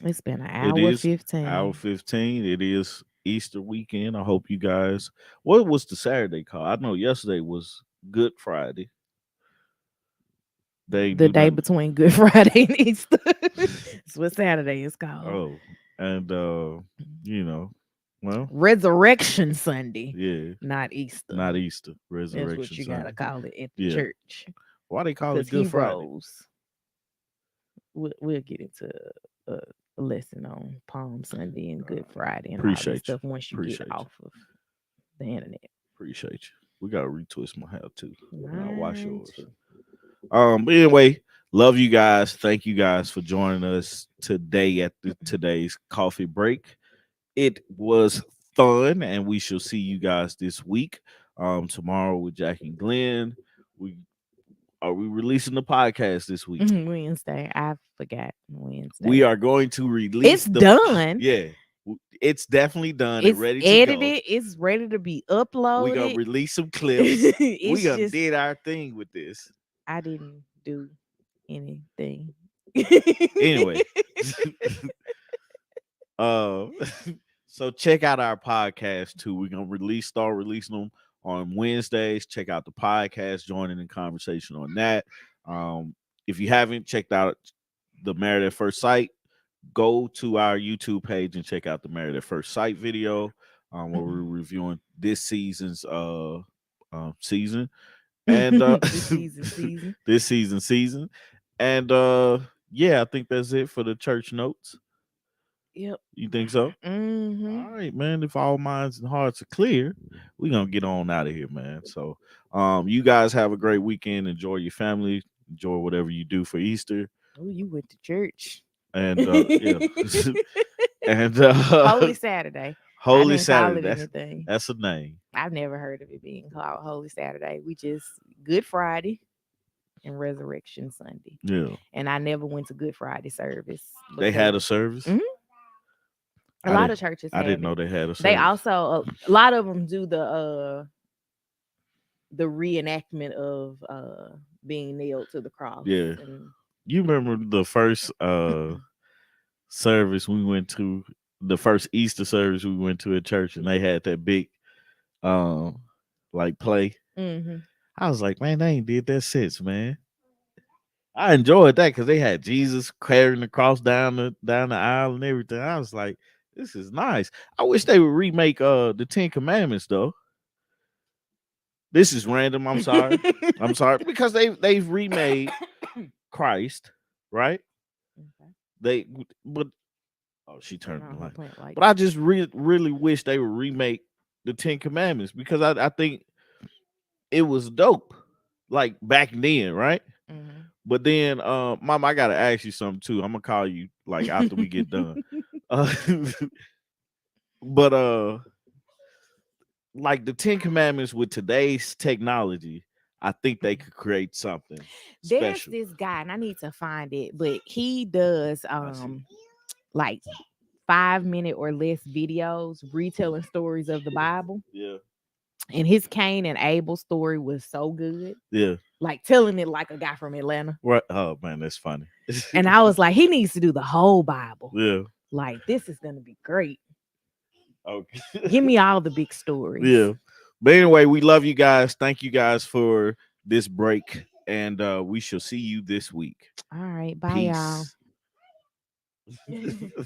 It's been an it hour is hour 15. 15. It is Easter weekend. I hope you guys. What was the Saturday called? I know yesterday was Good Friday. They The do day not. between Good Friday and Easter. That's what Saturday is called. Oh, and you know, well, Resurrection Sunday, yeah, not Easter. not Easter, That's what Resurrection you gotta Sunday. call it at the Yeah. church. Why they call Because it he Good Friday? rose. We'll get into a, a lesson on Palm Sunday and Good Friday and all that Appreciate you. stuff once you get Appreciate you. off of the internet. Appreciate you. We gotta retwist my hair too. And I'll wash Mine yours. too. But anyway, love you guys. Thank you guys for joining us today at today's coffee break. It was fun, and we shall see you guys this week. Tomorrow with Jack and Glenn. We Are we releasing the podcast this week? Wednesday. I forgot Wednesday. We are going to release It's done. Yeah, it's definitely done and It's ready to edited. go. It's ready to be We uploaded. gonna release some clips. We It's gonna just did our thing with this. I didn't do anything. Anyway, uh, so check out our podcast too. We're gonna start releasing them on Wednesdays. Check out the podcast, joining in conversation on that. If you haven't checked out the Married at First Sight, go to our YouTube page and check out the Married at First Sight video, where we're reviewing this season's season and This season. this season. And yeah, I think that's it for the church notes. Yep. You think so? Mm-hmm. All right, man. If all minds and hearts are clear, we're gonna get on out of here, man. So you guys have a great weekend. Enjoy your family, enjoy whatever you do for Easter. Oh, you went to church. And yeah. And Holy Saturday. Holy I didn't Saturday. call it anything. That's a name. I've never heard of it being called Holy Saturday. We just Good Friday and Resurrection Sunday. Yeah. And I never went to Good Friday service. They had a service. Mhm. A lot of churches. I didn't know they had a service. They also a lot of them do the reenactment of being nailed to the cross. Yeah. And You remember the first service we went to, the first Easter service we went to at church, and they had that big like play. mm-hmm. I was like, man, they ain't did that since, man. I enjoyed that because they had Jesus carrying the cross down the aisle and everything. I was like, this is nice. I wish they would remake the 10 Commandments though. This is random. I'm sorry. I'm sorry because they've remade Christ, right? Okay. But she turned the light. Like But I just really wish they would remake the 10 Commandments because I think it was dope, like back then, right? Mm-hmm. But then, Mom, I gotta ask you something too. I'm gonna call you like after we get done. But like the 10 Commandments with today's technology, I think they could create something special. There's this guy, and I need to find it, but he does like 5-minute or less videos retelling stories of the Bible. Yeah. And his Cain and Abel story was so good. Yeah. Like telling it like a guy from Atlanta. Right. Oh man, that's funny. And I was like, he needs to do the whole Bible. Yeah. Like, this is gonna be great. Okay. Give me all the big stories. Yeah. But anyway, we love you guys. Thank you guys for this break. And we shall see you this week. All right. Bye, Peace. y'all.